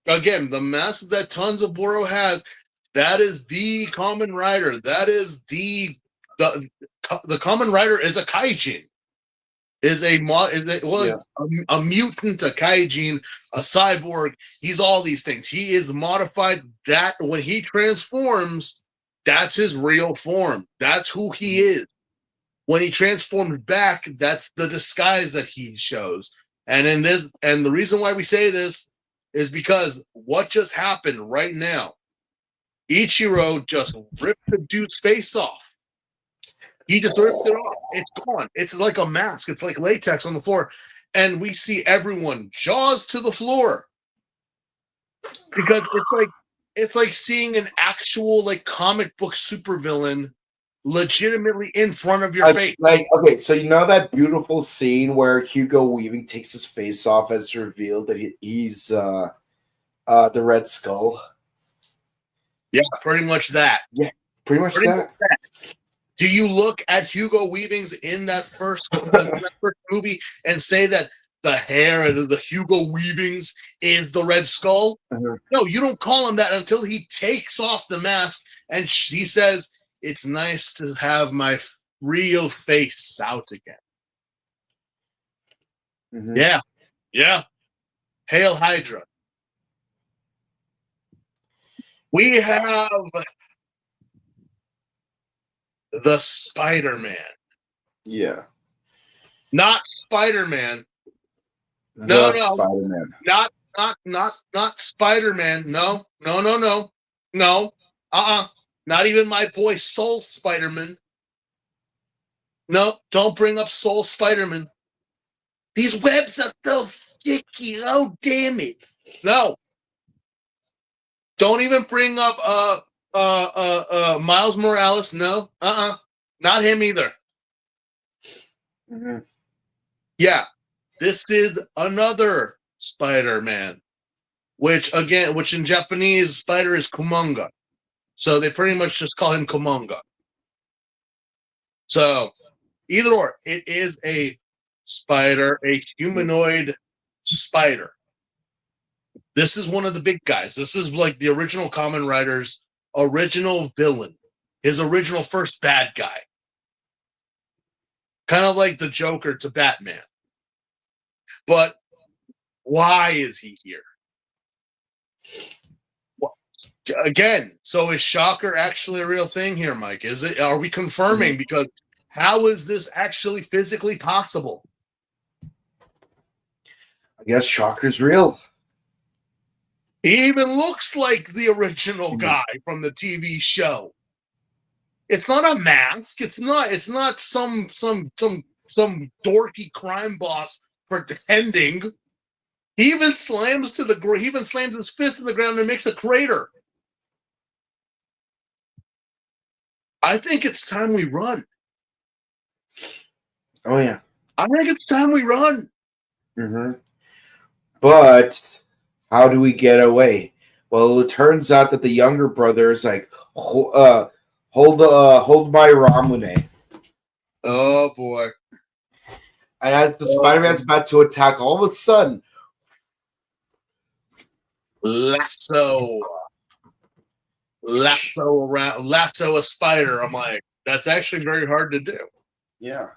again, the mask that Tanzaburo has, that is the Kamen Rider. That is the Kamen Rider is a kaijin. A mutant, a kaijin, a cyborg. He's all these things. He is modified. That when he transforms, that's his real form. That's who he is. When he transforms back, that's the disguise that he shows. And the reason why we say this is because what just happened right now, Ichiro just ripped the dude's face off. He just ripped it off. It's gone. It's like a mask. It's like latex on the floor. And we see everyone jaws to the floor. Because it's like seeing an actual like comic book supervillain legitimately in front of your face. Okay, so you know that beautiful scene where Hugo Weaving takes his face off and it's revealed that he's the Red Skull? Yeah, pretty much that. Yeah, pretty much that. Do you look at Hugo Weaving's in that first movie and say that the hair of the Hugo Weavings is the Red Skull? No, you don't call him that until he takes off the mask and he says, "It's nice to have my real face out again." Yeah. Hail Hydra. We have the Spider-Man. Yeah. Not Spider-Man. No. Spider-Man. Not Spider-Man. No. Not even my boy Soul Spider-Man. No, don't bring up Soul Spider-Man. These webs are so sticky. Oh, damn it. No. Don't even bring up Miles Morales. No. Not him either. Yeah. This is another Spider-Man, which in Japanese, spider is Kumonga. So they pretty much just call him Kumonga. So either or, it is a spider, a humanoid spider. This is one of the big guys. This is like the original Kamen Rider's original villain, his original first bad guy. Kind of like the Joker to Batman. But why is he here? Again, so is Shocker actually a real thing here, Mike? Is it? Are we confirming? Because how is this actually physically possible? I guess Shocker's real. He even looks like the original guy from the TV show. It's not a mask. It's not some dorky crime boss pretending. He even slams his fist in the ground and makes a crater. I think it's time we run. Oh yeah. I think it's time we run. But how do we get away? Well, it turns out that the younger brother is like, hold my Ramune. Oh boy. And as the Spider-Man's about to attack, all of a sudden, lasso a spider. I'm like, that's actually very hard to do. Yeah.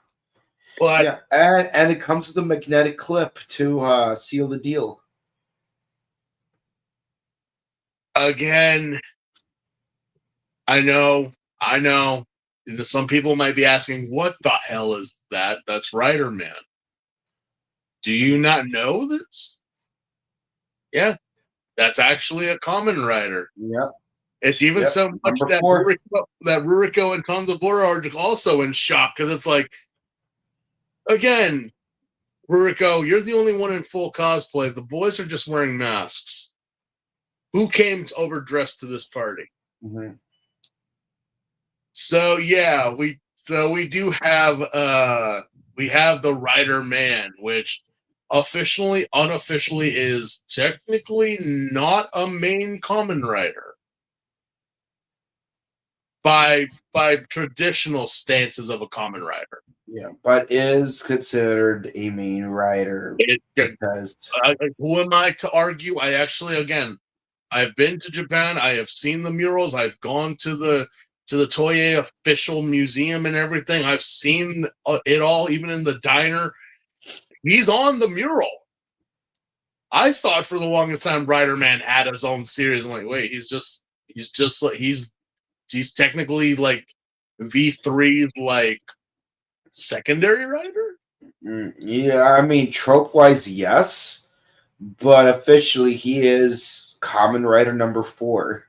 But Yeah, and it comes with a magnetic clip to seal the deal. again, I know. You know, some people might be asking, what the hell is that? That's Rider Man. Do you not know this? Yeah, that's actually a Kamen Rider. Yep. It's even Yep. so much Number that 4. Ruriko and Tanzaburo are also in shock because it's like, again, Ruriko, you're the only one in full cosplay. The boys are just wearing masks. Who came overdressed to this party? Mm-hmm. So yeah, we do have we have the Rider Man, which unofficially is technically not a main Kamen Rider by traditional stances of a Kamen Rider. Yeah, but is considered a main rider because Who am I to argue? I actually, again, I've been to Japan. I have seen the murals. I've gone to the Toei official museum and everything. I've seen it all, even in the diner. He's on the mural. I thought for the longest time Rider Man had his own series. I'm like, wait, he's technically like V3's like secondary writer. yeah, I mean trope wise, yes, but officially he is Kamen Rider number 4.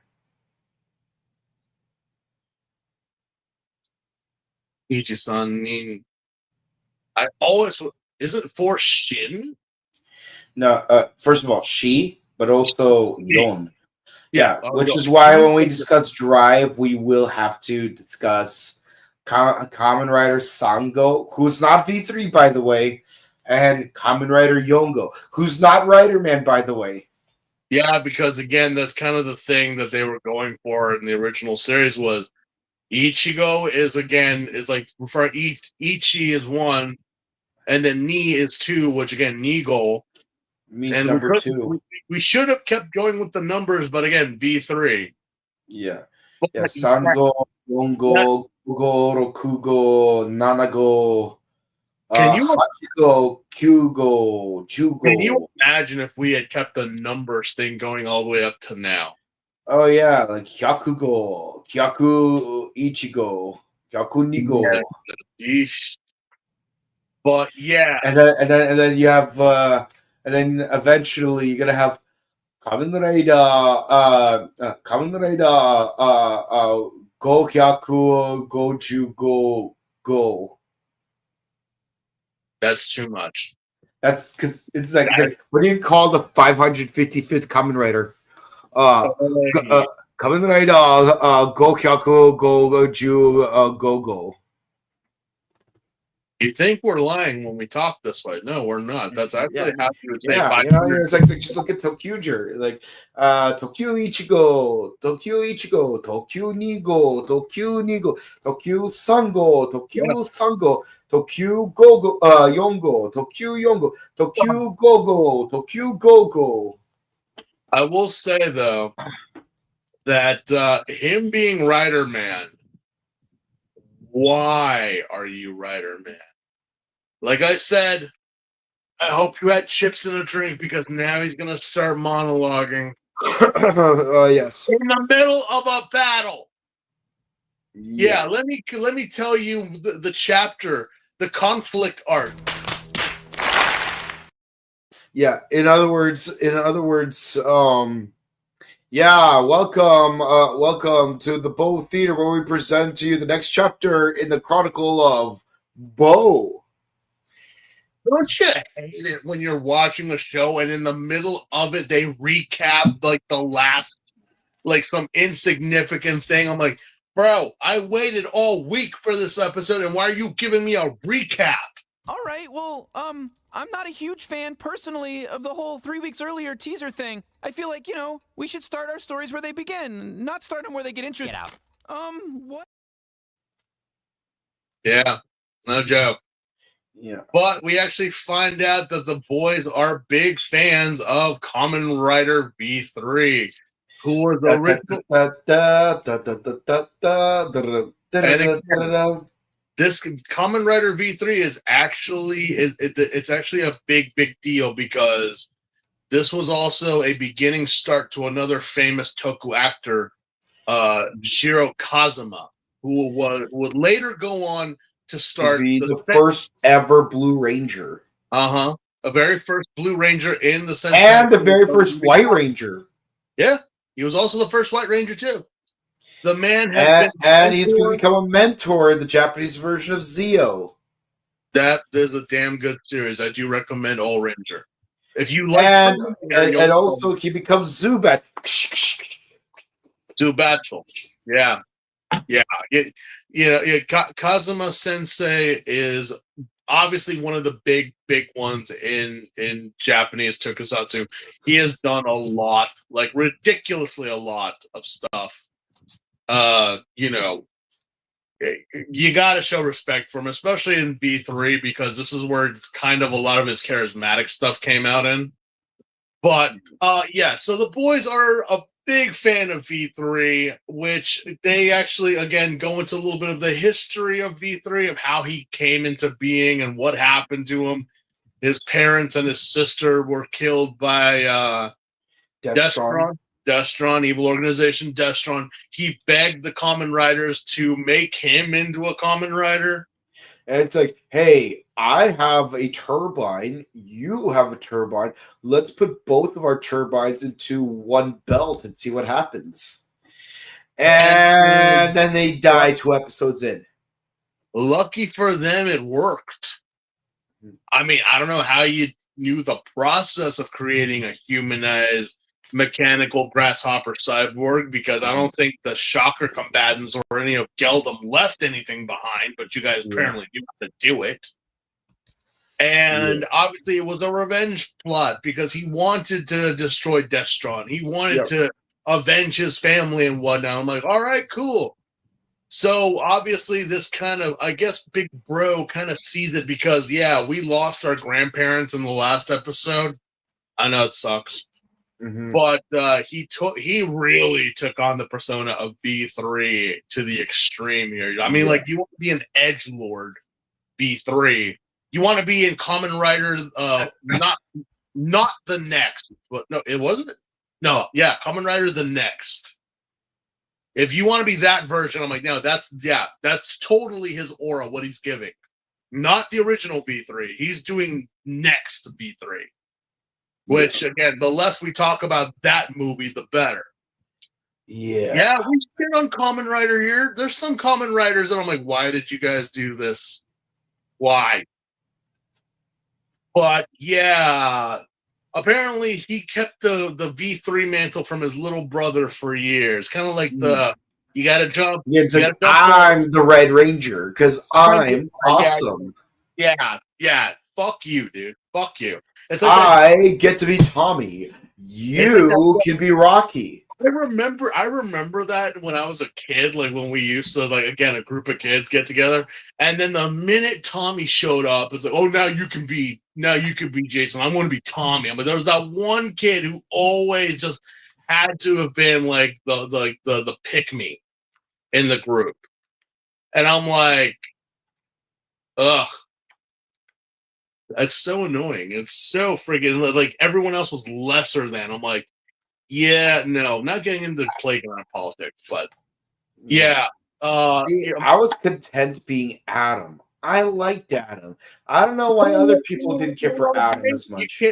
Ichi-san, I mean, I always isn't for Shin. No, first of all, she, but also Yon. Yeah, Oh, which Yon. is why when we discuss Drive, we will have to discuss Kamen Rider Sango, who's not V3, by the way, and Kamen Rider Yongo, who's not Rider Man, by the way. Yeah, because again, that's kind of the thing that they were going for in the original series was Ichigo is like referring Ichi is 1, and then Ni is 2, which again Nigo Means and number 2. We should have kept going with the numbers, but again V3. Yeah. Yeah, Sango, Yongo, Kugo, Rokugo, Nanago, Can you Hachiko, Kyugo, Jugo. Can you imagine if we had kept the numbers thing going all the way up to now? Oh yeah, like Hyakugo, Hyaku Ichigo, Hyaku Nigo. Yeah. But yeah. And then you have and then eventually you're gonna have Kamen Rider Go Hyaku Go Jugo Go. That's too much. That's because it's like what do you call the 555th Kamen Rider? Kamen Rider Go Hyaku Go Ju Go Go. You think we're lying when we talk this way? No, we're not. That's actually how you would say. Yeah, you know, it's like just look at Tokyuger, like Tokyu Ichigo, Tokyu Ichigo, Tokyu Nigo, Tokyu Nigo, Tokyu Sango, Tokyu Sango, Tokyu Gogo, Yongo, Tokyu Yongo, Tokyu Gogo, Tokyu Gogo. I will say though that him being Rider Man. Why are you Rider Man? Like I said, I hope you had chips in a drink because now he's gonna start monologuing. Yes. In the middle of a battle. Yeah, let me tell you the chapter, the conflict arc. Yeah, in other words, yeah, welcome to the Bow Theater where we present to you the next chapter in the Chronicle of Bow. Don't you hate it when you're watching a show and in the middle of it they recap like the last, like some insignificant thing? I'm like, bro, I waited all week for this episode, and why are you giving me a recap? All right, well, I'm not a huge fan personally of the whole 3 weeks earlier teaser thing. I feel like, we should start our stories where they begin, not start them where they get interested. Get out. What? Yeah, no joke. Yeah. But we actually find out that the boys are big fans of Kamen Rider V3, who was this Kamen Rider V3 is actually it's actually a big deal because this was also a beginning start to another famous Toku actor, Shiro Kazuma, who would later go on to start to be the first ever Blue Ranger. a very first Blue Ranger in the Sentai, and the very first White Ranger. Yeah, he was also the first White Ranger too. The man has been, and he's going to become a mentor in the Japanese version of Zeo. That is a damn good series. I do recommend All Ranger. If you like, and also he becomes Zubat. Zubatsu. Yeah. Kazuma Sensei is obviously one of the big ones in Japanese tokusatsu. He has done a lot, like ridiculously a lot of stuff. You got to show respect for him, especially in V3, because this is where kind of a lot of his charismatic stuff came out in. But so the boys are a big fan of V3, which they actually, again, go into a little bit of the history of V3, of how he came into being and what happened to him. His parents and his sister were killed by Destron, evil organization Destron. He begged the Kamen Riders to make him into a Kamen Rider. And it's like, hey, I have a turbine. You have a turbine. Let's put both of our turbines into one belt and see what happens. And then they die 2 episodes in. Lucky for them, it worked. I mean, I don't know how you knew the process of creating a humanized mechanical grasshopper cyborg, because I don't think the Shocker combatants or any of Geldom left anything behind, but you guys apparently do have to do it. And obviously it was a revenge plot because he wanted to destroy Destron. He wanted to avenge his family and whatnot. I'm like, all right, cool. So obviously this kind of, I guess, Big Bro kind of sees it because, we lost our grandparents in the last episode. I know it sucks. Mm-hmm. But he really took on the persona of V3 to the extreme here. I mean, like, you want to be an edgelord, V3. You want to be in Kamen Rider, not the next, but no, it wasn't. No, Kamen Rider the next. If you want to be that version, I'm like, no, that's totally his aura, what he's giving. Not the original V3. He's doing next V3. Which, again, the less we talk about that movie, the better. Yeah, we get on Kamen Rider here. There's some Kamen Riders that I'm like, why did you guys do this? Why? But, apparently he kept the V3 mantle from his little brother for years. Kind of like you got to jump. Yeah, it's like, I'm the Red Ranger because I'm awesome. Yeah. Fuck you, dude. Fuck you. It's like I get to be Tommy. You can be Rocky. I remember that when I was a kid, like when we used to, like, again, a group of kids get together, and then the minute Tommy showed up, it's like, oh, now you can be Jason. I'm going to be Tommy. But there was that one kid who always just had to have been like the pick me in the group, and I'm like, ugh. It's so annoying. It's so friggin' like everyone else was lesser than. I'm like, not getting into playground politics, but I was content being Adam. I liked Adam. I don't know why other people didn't care for Adam as much.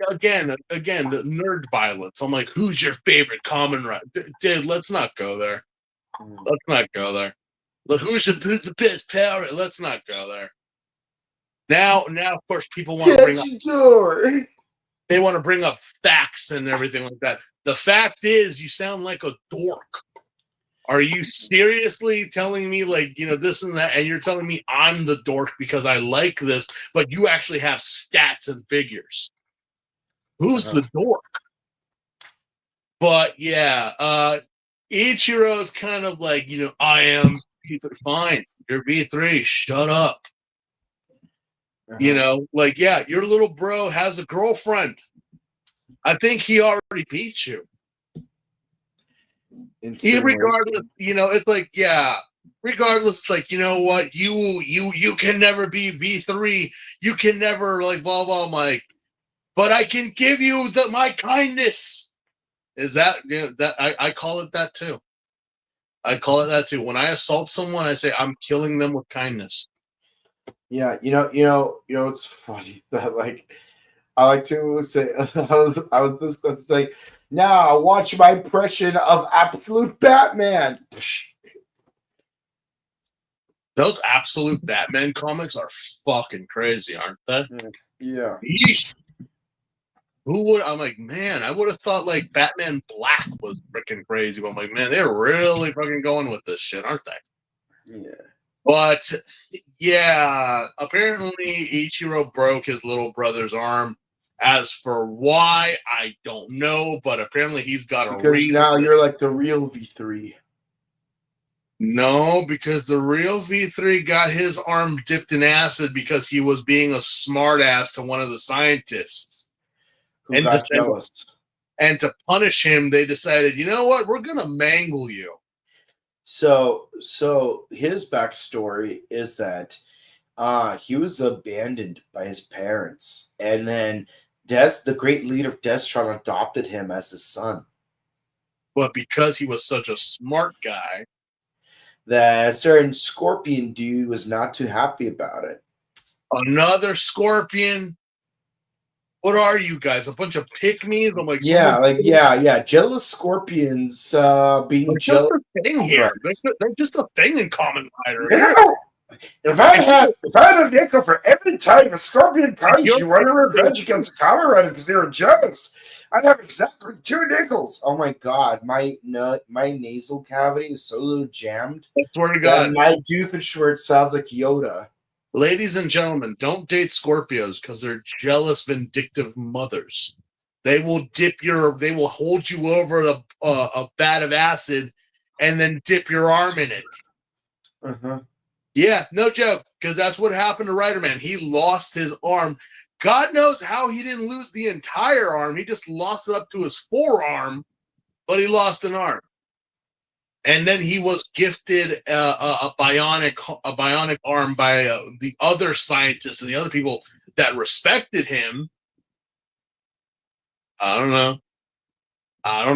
Again, the nerd violence. I'm like, who's your favorite Kamen Rider? Dude, let's not go there. Let's not go there. Look, who's the best Power? Let's not go there. Now, of course, people want to bring up. They want to bring up facts and everything like that. The fact is, you sound like a dork. Are you seriously telling me, like, this and that, and you're telling me I'm the dork because I like this, but you actually have stats and figures? Who's the dork? But Ichiro's kind of like, I am V3. Fine, you're V3. Shut up. Your little bro has a girlfriend. I think he already beat you. Regardless, it's like, regardless, it's like, you know what, you can never be V3. You can never like blah blah. I'm like, but I can give you my kindness. Is that that I call it that too? I call it that too. When I assault someone, I say I'm killing them with kindness. Yeah, it's funny that like I like to say I was like, now watch my impression of Absolute Batman. Those Absolute Batman comics are fucking crazy, aren't they? Yeah. Yeesh. I'm like, man, I would have thought like Batman Black was freaking crazy, but I'm like, man, they're really fucking going with this shit, aren't they? Yeah. But yeah, apparently Ichiro broke his little brother's arm. As for why, I don't know, but apparently he's got a Because reason. now you're like the real V3. No, because the real V3 got his arm dipped in acid because he was being a smartass to one of the scientists. Who got jealous. And to punish him, they decided, you know what, we're gonna mangle you. So his backstory is that he was abandoned by his parents, and then the great leader of Destron, adopted him as his son. But because he was such a smart guy, that certain Scorpion dude was not too happy about it. Another Scorpion. What are you guys? A bunch of pick-me's? I'm like, yeah. Jealous Scorpions being jealous. Just a thing here. They're just a thing in Kamen Rider. You know, if I had a nickel for every time a Scorpion kaiju wanted revenge against a Kamen Rider because they were jealous, I'd have exactly 2 nickels. Oh my god, my nasal cavity is so jammed. I swear to God, my Doofenshmirtz sounds like Yoda. Ladies and gentlemen, don't date Scorpios because they're jealous, vindictive mothers. They will hold you over a vat of acid and then dip your arm in it. Uh-huh. Yeah, no joke, because that's what happened to Rider Man. He lost his arm. God knows how he didn't lose the entire arm. He just lost it up to his forearm, but he lost an arm. And then he was gifted a bionic arm by the other scientists and the other people that respected him. I don't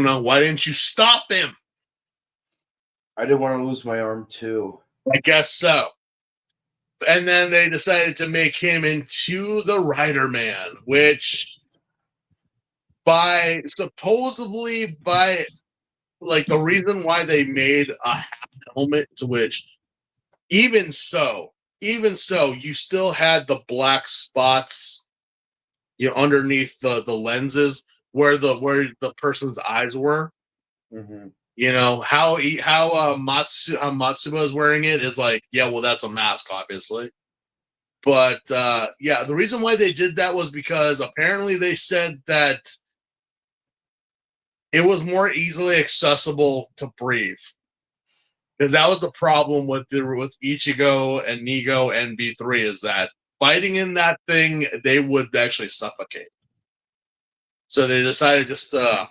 know. Why didn't you stop him? I didn't want to lose my arm too. I guess so. And then they decided to make him into the Rider Man, which supposedly like the reason why they made a half helmet, to which even so, you still had the black spots, underneath the lenses where the person's eyes were. Mm-hmm. How Matsuba is wearing it is like, yeah, well, that's a mask, obviously. But the reason why they did that was because apparently they said that it was more easily accessible to breathe. Because that was the problem with Ichigo and Nigo and B3, is that fighting in that thing, they would actually suffocate. So they decided just to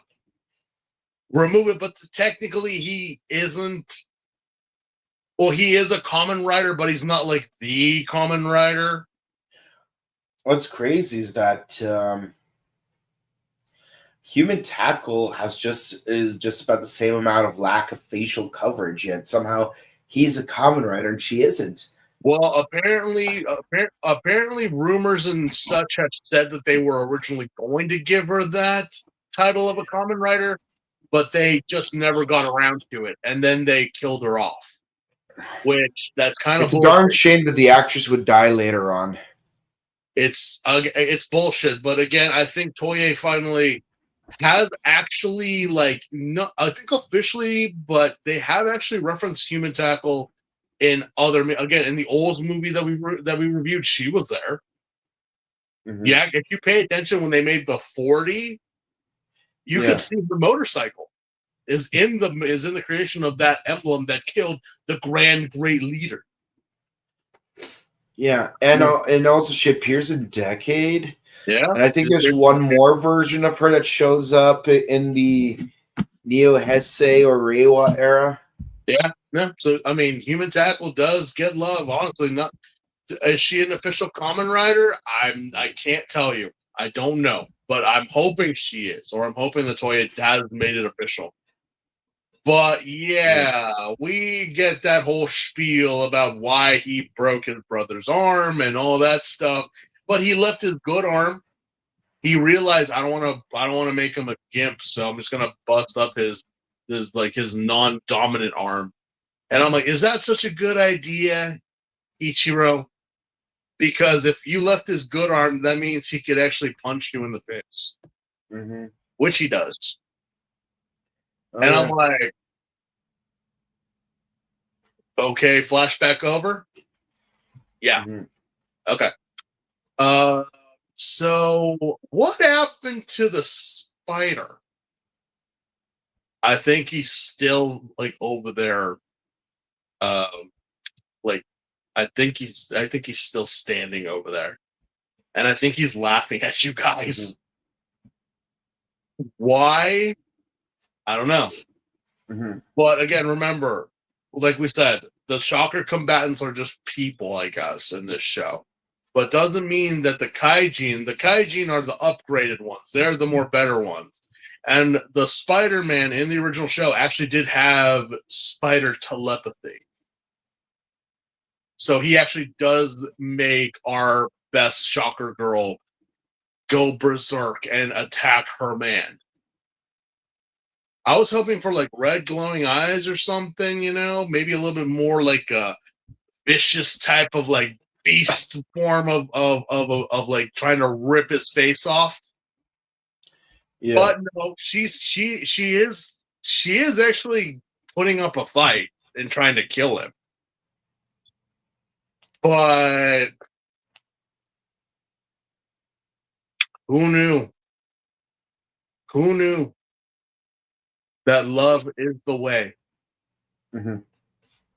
remove it, but technically he isn't. Well, he is a Kamen Rider, but he's not like the Kamen Rider. What's crazy is that Human Tackle is just about the same amount of lack of facial coverage, yet somehow he's a Kamen Rider and she isn't. Well, apparently, rumors and such have said that they were originally going to give her that title of a Kamen Rider, but they just never got around to it, and then they killed her off. Which that's kind it's of a darn shame that the actress would die later on. It's bullshit. But again, I think Toei finally has actually I think officially, but they have actually referenced Human Tackle in in the Old movie that we reviewed. She was there. Mm-hmm. Yeah, if you pay attention when they made the 40, you could see the motorcycle is in the creation of that emblem that killed the Grand Great Leader. Yeah, and also she appears in Decade. Yeah, and I think there's one more version of her that shows up in the Neo Heisei or Reiwa era. Yeah, Yeah. So I mean, Human Tackle does get love. Honestly, not is she an official Kamen Rider? I can't tell you. I don't know, but I'm hoping she is, or I'm hoping the Toei has made it official. But yeah, we get that whole spiel about why he broke his brother's arm and all that stuff. But he left his good arm. He realized I don't want to make him a gimp, so I'm just gonna bust up his non-dominant arm. And I'm like, is that such a good idea, Ichiro? Because if you left his good arm, that means he could actually punch you in the face, which he does. Oh, And yeah. I'm like, okay, flashback over. Yeah. Okay. So what happened to the spider? I think he's still like over there. Like I think he's still standing over there. And I think he's laughing at you guys. Why? I don't know. But again, remember, like we said, the shocker combatants are just people like us in this show. But doesn't mean that the kaijin are the upgraded ones. They're the more better ones. And the Spider-Man in the original show actually did have spider telepathy. So he actually does make our best shocker girl go berserk and attack her man. I was hoping for like red glowing eyes or something, maybe a little bit more like a vicious type of like beast form of like trying to rip his face off. Yeah. But no, she is actually putting up a fight and trying to kill him. But who knew? Who knew that love is the way?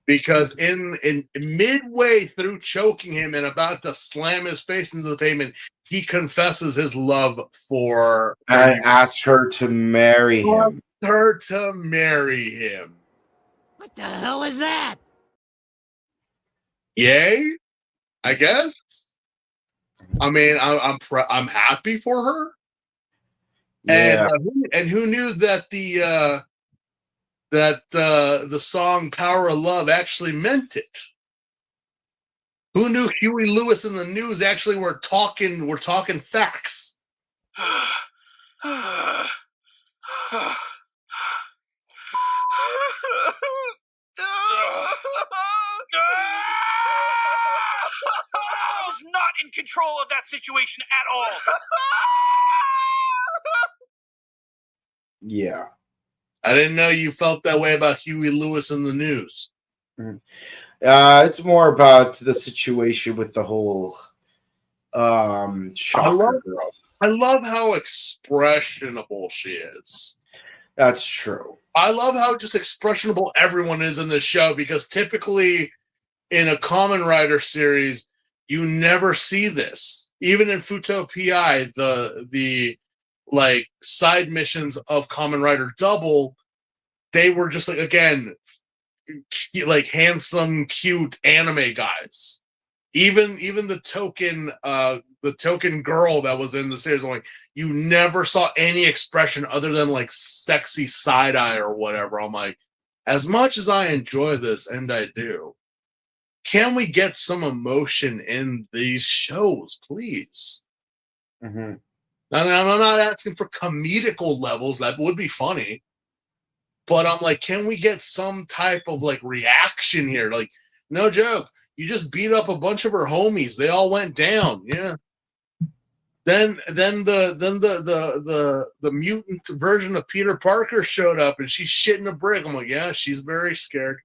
Because in midway through choking him and about to slam his face into the pavement, he confesses his love for I asked her to marry him. Her to marry him. What the hell was that? Yay, I guess. I mean, I'm happy for her. Yeah. And who knew that the song "Power of Love" actually meant it? Who knew Huey Lewis and the News actually were talking facts? I was not in control of that situation at all. Yeah. I didn't know you felt that way about Huey Lewis and the News. It's more about the situation with the whole shocker girl. I love how expressionable she is. That's true. I love how just expressionable everyone is in this show, because typically in a Kamen Rider series, you never see this. Even in Futo PI, the like side missions of Kamen Rider Double, they were just like, again, like handsome, cute anime guys. Even the token girl that was in the series, I'm like, you never saw any expression other than like sexy side eye or whatever. I'm like, as much as I enjoy this, and I do, can we get some emotion in these shows, please? I'm not asking for comedical levels. That would be funny. But I'm like, can we get some type of like reaction here? Like, no joke. You just beat up a bunch of her homies. They all went down. Yeah. Then the mutant version of Peter Parker showed up and she's shitting a brick. I'm like, yeah, she's very scared.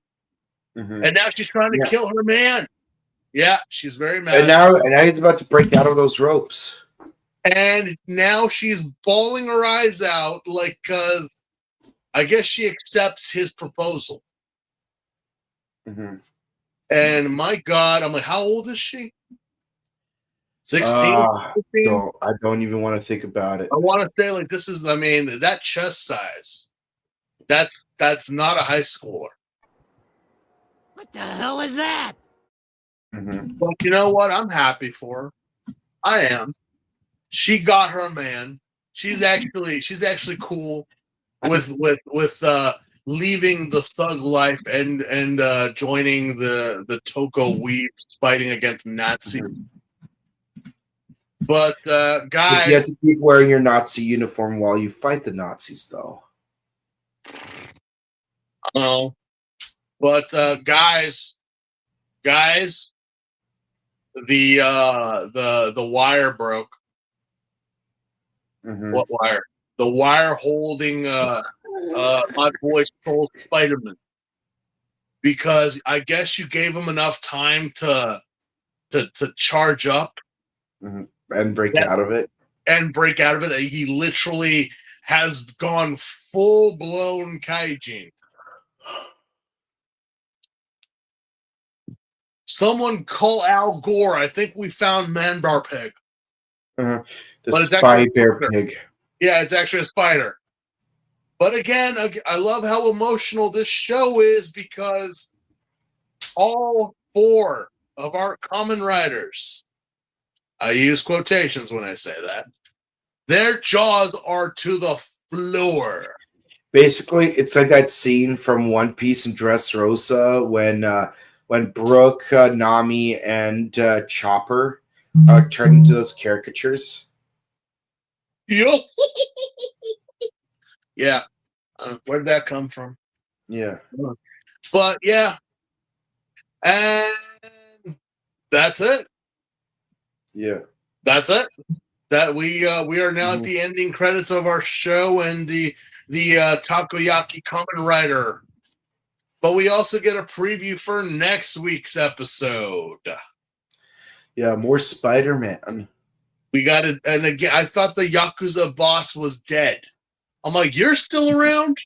And now she's trying to kill her man. Yeah, she's very mad. And now he's about to break out of those ropes. And now she's bawling her eyes out, like, because I guess she accepts his proposal. And my God, I'm like, how old is she? 16? I don't even want to think about it. I want to say, like, this is, I mean, that chest size, that's not a high schooler. What the hell is that? Mhm. But you know what? I'm happy for her. I am. She got her man. She's actually cool with leaving the thug life and joining the Toko weeb fighting against Nazis. But But you guys, have to keep wearing your Nazi uniform while you fight the Nazis, though. oh, but guys, the wire broke. Mhm. What wire? The wire holding my boy Soul Spider-Man. Because I guess you gave him enough time to charge up And break that- out of it. and break out of it. He literally has gone full blown kaijin. Someone call Al Gore. I think we found Manbar Pig. The But it's spy actually a bear spider. pig. Yeah, it's actually a spider. But again, I love how emotional this show is because all 4 of our Kamen Riders, I use quotations when I say that, their jaws are to the floor. Basically, it's like that scene from One Piece and Dressrosa when Brooke, Nami, and Chopper turn into those caricatures. Yo. Yeah. Where'd that come from? Yeah. But yeah. And that's it. Yeah. That's it. That we are now at the ending credits of our show and the Takoyaki Kamen Rider. But we also get a preview for next week's episode. Yeah, more Spider-Man. We got it, and again, I thought the Yakuza boss was dead. I'm like, you're still around?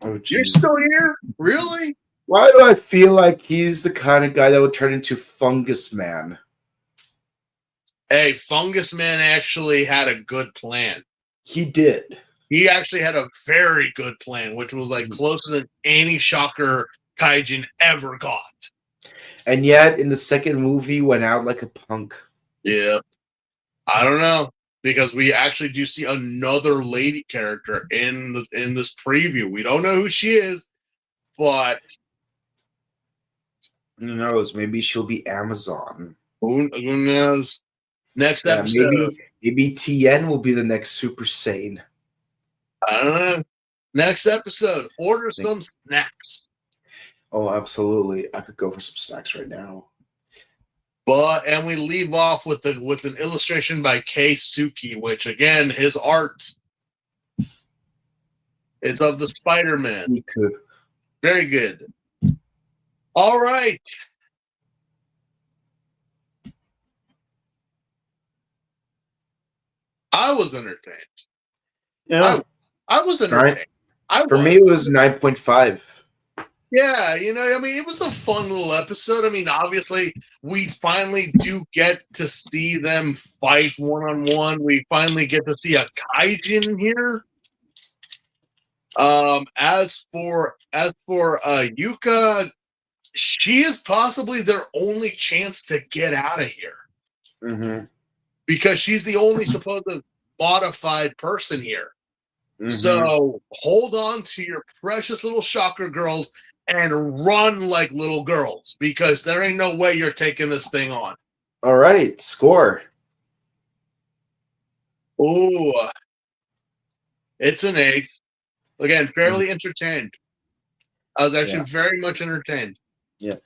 Oh, You're jeez. still here? Really? Why do I feel like he's the kind of guy that would turn into Fungus Man? Hey, Fungus Man actually had a good plan. He did. He actually had a very good plan, which was like closer than any Shocker Kaijin ever got. And yet, in the second movie, went out like a punk. Yeah. I don't know. Because we actually do see another lady character in this preview. We don't know who she is, but Who knows? Maybe she'll be Amazon. who knows? Next Yeah, episode. maybe Tien will be the next Super Saiyan. I don't know. Next episode. Order some snacks. Oh, absolutely. I could go for some snacks right now. And we leave off with an illustration by Kei Suki, which again, his art is of the Spider-Man. He could. Very good. All right. I was entertained. Yeah. I was entertained. For me, it was 9.5. Yeah, I mean, it was a fun little episode. I mean, obviously, we finally do get to see them fight one-on-one. We finally get to see a kaijin here. As for Yuka, she is possibly their only chance to get out of here. Mm-hmm. Because she's the only supposed modified person here. Mm-hmm. So hold on to your precious little Shocker girls and run like little girls, because there ain't no way you're taking this thing on. All right, score. Ooh, it's an 8. Again, fairly entertained. I was actually very much entertained. Yeah.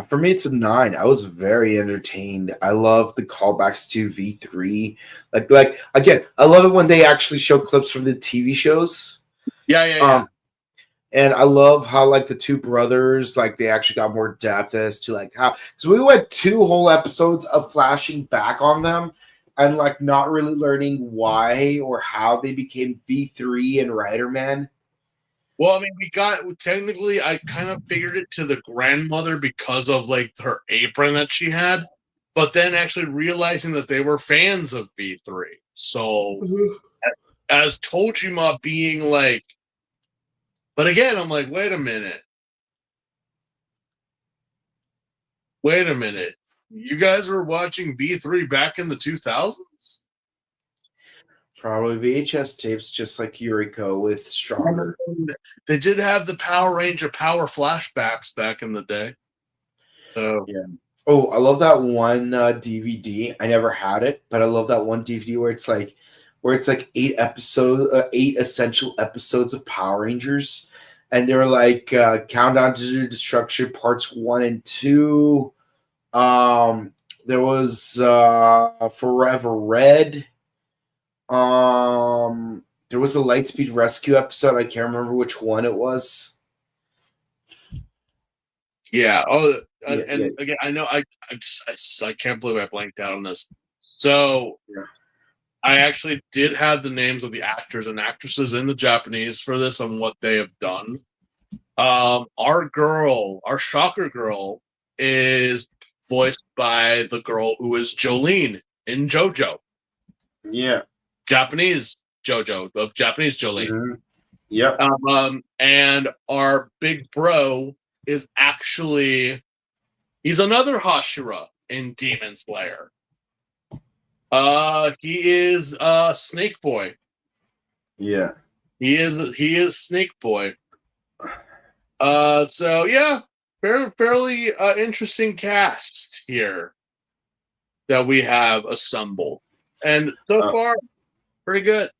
For me, it's a 9. I was very entertained. I love the callbacks to V3. Like again, I love it when they actually show clips from the TV shows. Yeah. And I love how like the two brothers, like they actually got more depth as to like how, because we went 2 whole episodes of flashing back on them and like not really learning why or how they became V3 and Riderman. Well, I mean, technically, I kind of figured it to the grandmother because of like her apron that she had, but then actually realizing that they were fans of V3. So as Tojima being like, but again, I'm like, wait a minute. Wait a minute. You guys were watching V3 back in the 2000s? Probably VHS tapes, just like Yuriko with Stronger. They did have the Power Ranger Power flashbacks back in the day. So Yeah. Oh, I love that one DVD. I never had it, but I love that one DVD where it's like 8 essential episodes of Power Rangers, and they were like Countdown to Destruction parts 1 and 2. There was Forever Red. There was a Lightspeed Rescue episode. I can't remember which one it was. yeah. Oh, Yeah, and again, I know I can't believe I blanked out on this. So Yeah. I actually did have the names of the actors and actresses in the Japanese for this and what they have done. Our Shocker girl, is voiced by the girl who is Jolene in JoJo. Yeah. Japanese JoJo, of Japanese Jolene. Mm-hmm. Yep. And our big bro is actually, he's another Hashira in Demon Slayer. He is Snake Boy. Yeah. He is Snake Boy. So yeah, fairly interesting cast here that we have assembled, and so far pretty good.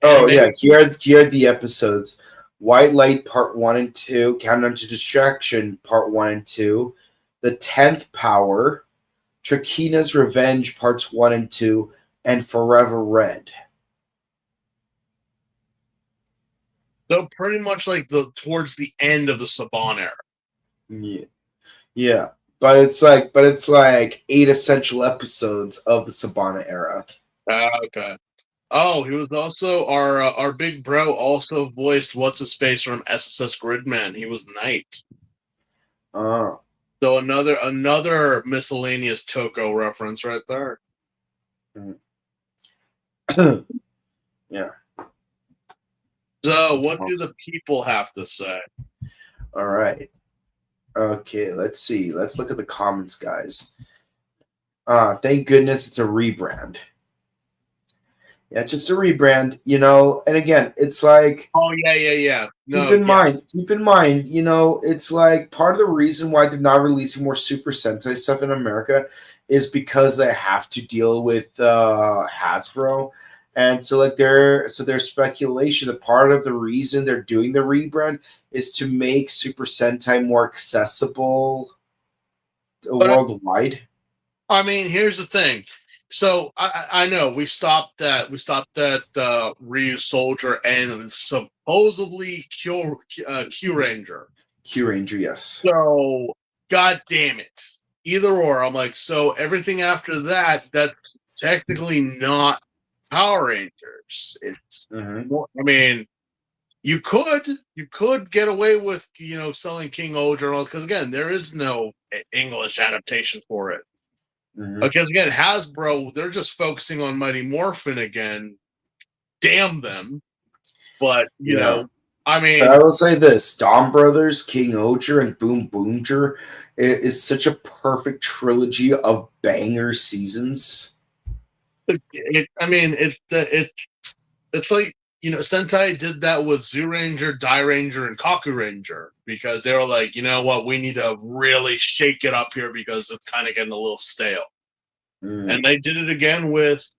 Oh yeah, here are the episodes: White Light Part 1 and 2, Countdown to Distraction Part 1 and 2, The 10th Power, Trakina's Revenge Parts 1 and 2, and Forever Red. So pretty much like towards the end of the Saban era. Yeah, yeah, but it's like 8 essential episodes of the Sabana era. Okay. Oh, he was also our big bro. Also voiced what's his face from SSS Gridman. He was Knight. Oh, So another miscellaneous Toko reference right there. yeah. So what do the people have to say? All right. Okay, let's see. Let's look at the comments, guys. Thank goodness it's a rebrand. Yeah, it's just a rebrand, and again, it's like, oh yeah. No, keep in mind, it's like part of the reason why they're not releasing more Super Sentai stuff in America is because they have to deal with Hasbro. And so there's speculation that part of the reason they're doing the rebrand is to make Super Sentai more accessible worldwide. I mean, here's the thing. So I know we stopped at Ryu Soldier and supposedly Q Ranger. Q Ranger, yes. So god damn it. Either or. I'm like, so everything after that's technically not Power Rangers. It's more, I mean, you could get away with selling King Oger, because again, there is no English adaptation for it. Because again, Hasbro, they're just focusing on Mighty Morphin again. Damn them. But I mean, but I will say this: Dawn Brothers, King Oger, and Boom Boomer is such a perfect trilogy of banger seasons. It's like, Sentai did that with Zoo Ranger, Dai Ranger, and Kaku Ranger, because they were like, you know what, we need to really shake it up here because it's kind of getting a little stale. And they did it again with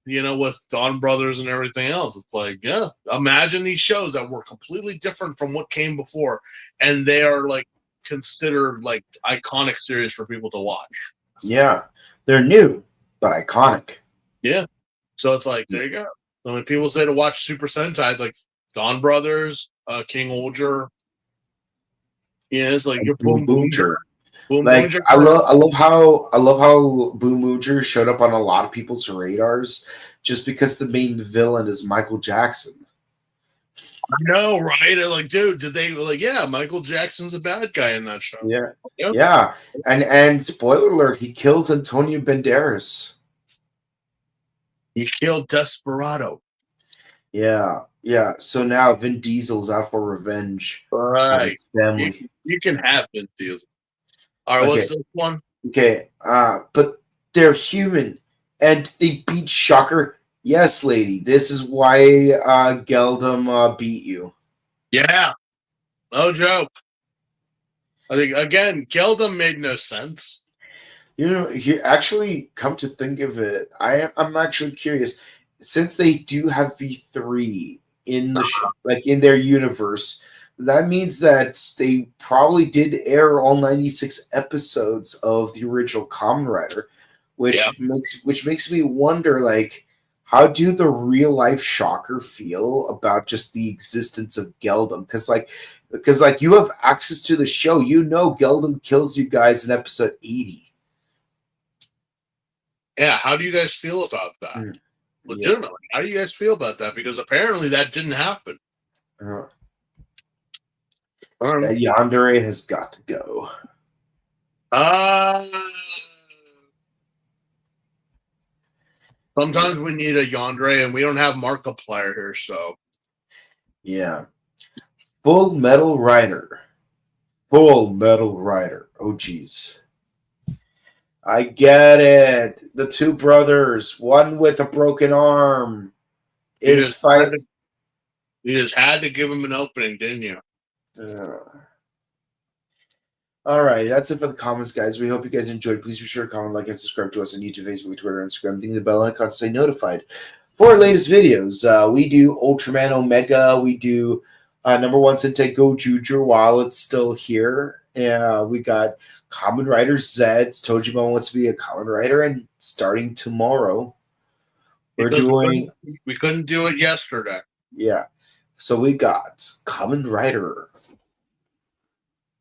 Dawn Brothers and everything else. It's like, yeah, imagine these shows that were completely different from what came before, and they are like considered like iconic series for people to watch. Yeah, they're new but iconic. Yeah. So it's like, there you go. So when people say to watch Super Sentai, it's like Dawn Brothers, King Oger. Yeah, it's like your Boom Boomer. Like I love how Boom Boomer showed up on a lot of people's radars just because the main villain is Michael Jackson. I know, right? They're like, dude, did they like? Yeah, Michael Jackson's a bad guy in that show. Yeah, yep. Yeah, and spoiler alert, he kills Antonio Banderas. He killed Desperado. Yeah. So now Vin Diesel's out for revenge. Right. Family. You can have Vin Diesel. All right, okay. What's this one? Okay, but they're human, and they beat Shocker. Yes, lady, this is why Geldum beat you. Yeah, no joke. I think again, Geldum made no sense. You know, you actually come to think of it, I'm actually curious. Since they do have V3 in the like in their universe, that means that they probably did air all 96 episodes of the original Kamen Rider, Yeah. which makes me wonder, like, how do the real life Shocker feel about just the existence of Geldum? Because like you have access to the show, you know Geldum kills you guys in episode 80. Yeah, how do you guys feel about that? Yeah. Legitimately, how do you guys feel about that? Because apparently that didn't happen. That yandere has got to go. Sometimes we need a yandere, and we don't have Markiplier here, so Yeah. Full Metal Rider. Full Metal Rider. Oh, geez. I get it. The two brothers, one with a broken arm, is fighting. You just had to give him an opening, didn't you? All right, that's it for the comments, guys. We hope you guys enjoyed. Please be sure to comment, like, and subscribe to us on YouTube, Facebook, Twitter, Instagram. Ding the bell icon to stay notified for our latest videos. We do Ultraman Omega. We do number 1 Sentai Go Juju while it's still here. We got Kamen Rider Z. Tojima wants to be a Kamen Rider, and starting tomorrow, we couldn't do it yesterday. Yeah. So we got Kamen Rider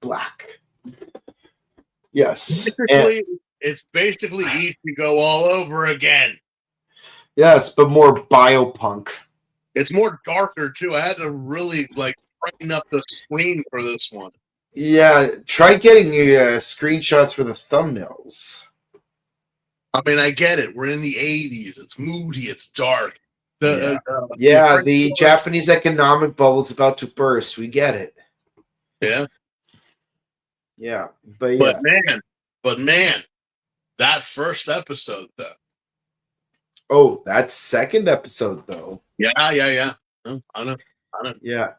Black. Yes. It's basically Ichigo all over again. Yes, but more biopunk. It's more darker too. I had to really brighten up the screen for this one. Yeah, try getting screenshots for the thumbnails. I mean, I get it. We're in the 80s. It's moody. It's dark. The Japanese economic bubble is about to burst. We get it. Yeah. Yeah, but man, that first episode though. Oh, that second episode though. Yeah. I know. Yeah.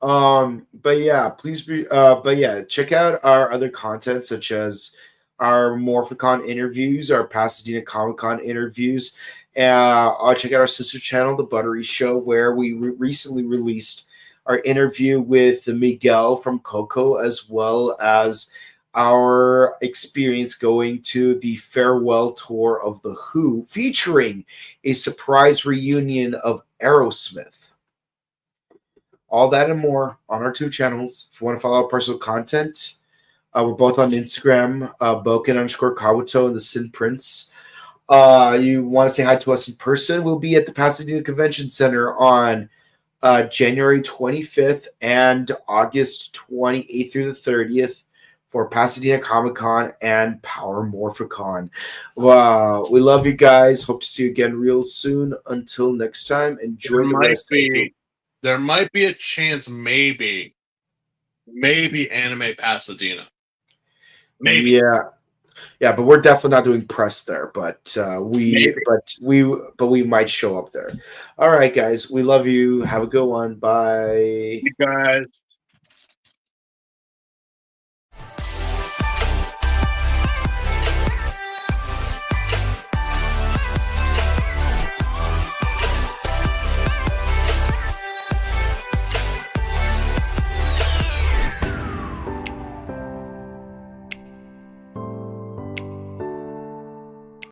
But yeah, please be. But yeah, check out our other content such as our Morphicon interviews, our Pasadena Comic Con interviews. Check out our sister channel, The Buttery Show, where we recently released our interview with Miguel from Coco, as well as our experience going to the farewell tour of The Who, featuring a surprise reunion of Aerosmith. All that and more on our 2 channels. If you want to follow our personal content, we're both on Instagram, Boken_Kabuto and the Sin Prince. You want to say hi to us in person? We'll be at the Pasadena Convention Center on January 25th and August 28th through the 30th for Pasadena Comic Con and Power Morphicon. We love you guys. Hope to see you again real soon. Until next time, enjoy the rest of the There might be a chance, maybe Anime Pasadena. Maybe. Yeah, but we're definitely not doing press there. But we might show up there. All right, guys. We love you. Have a good one. Bye. You guys.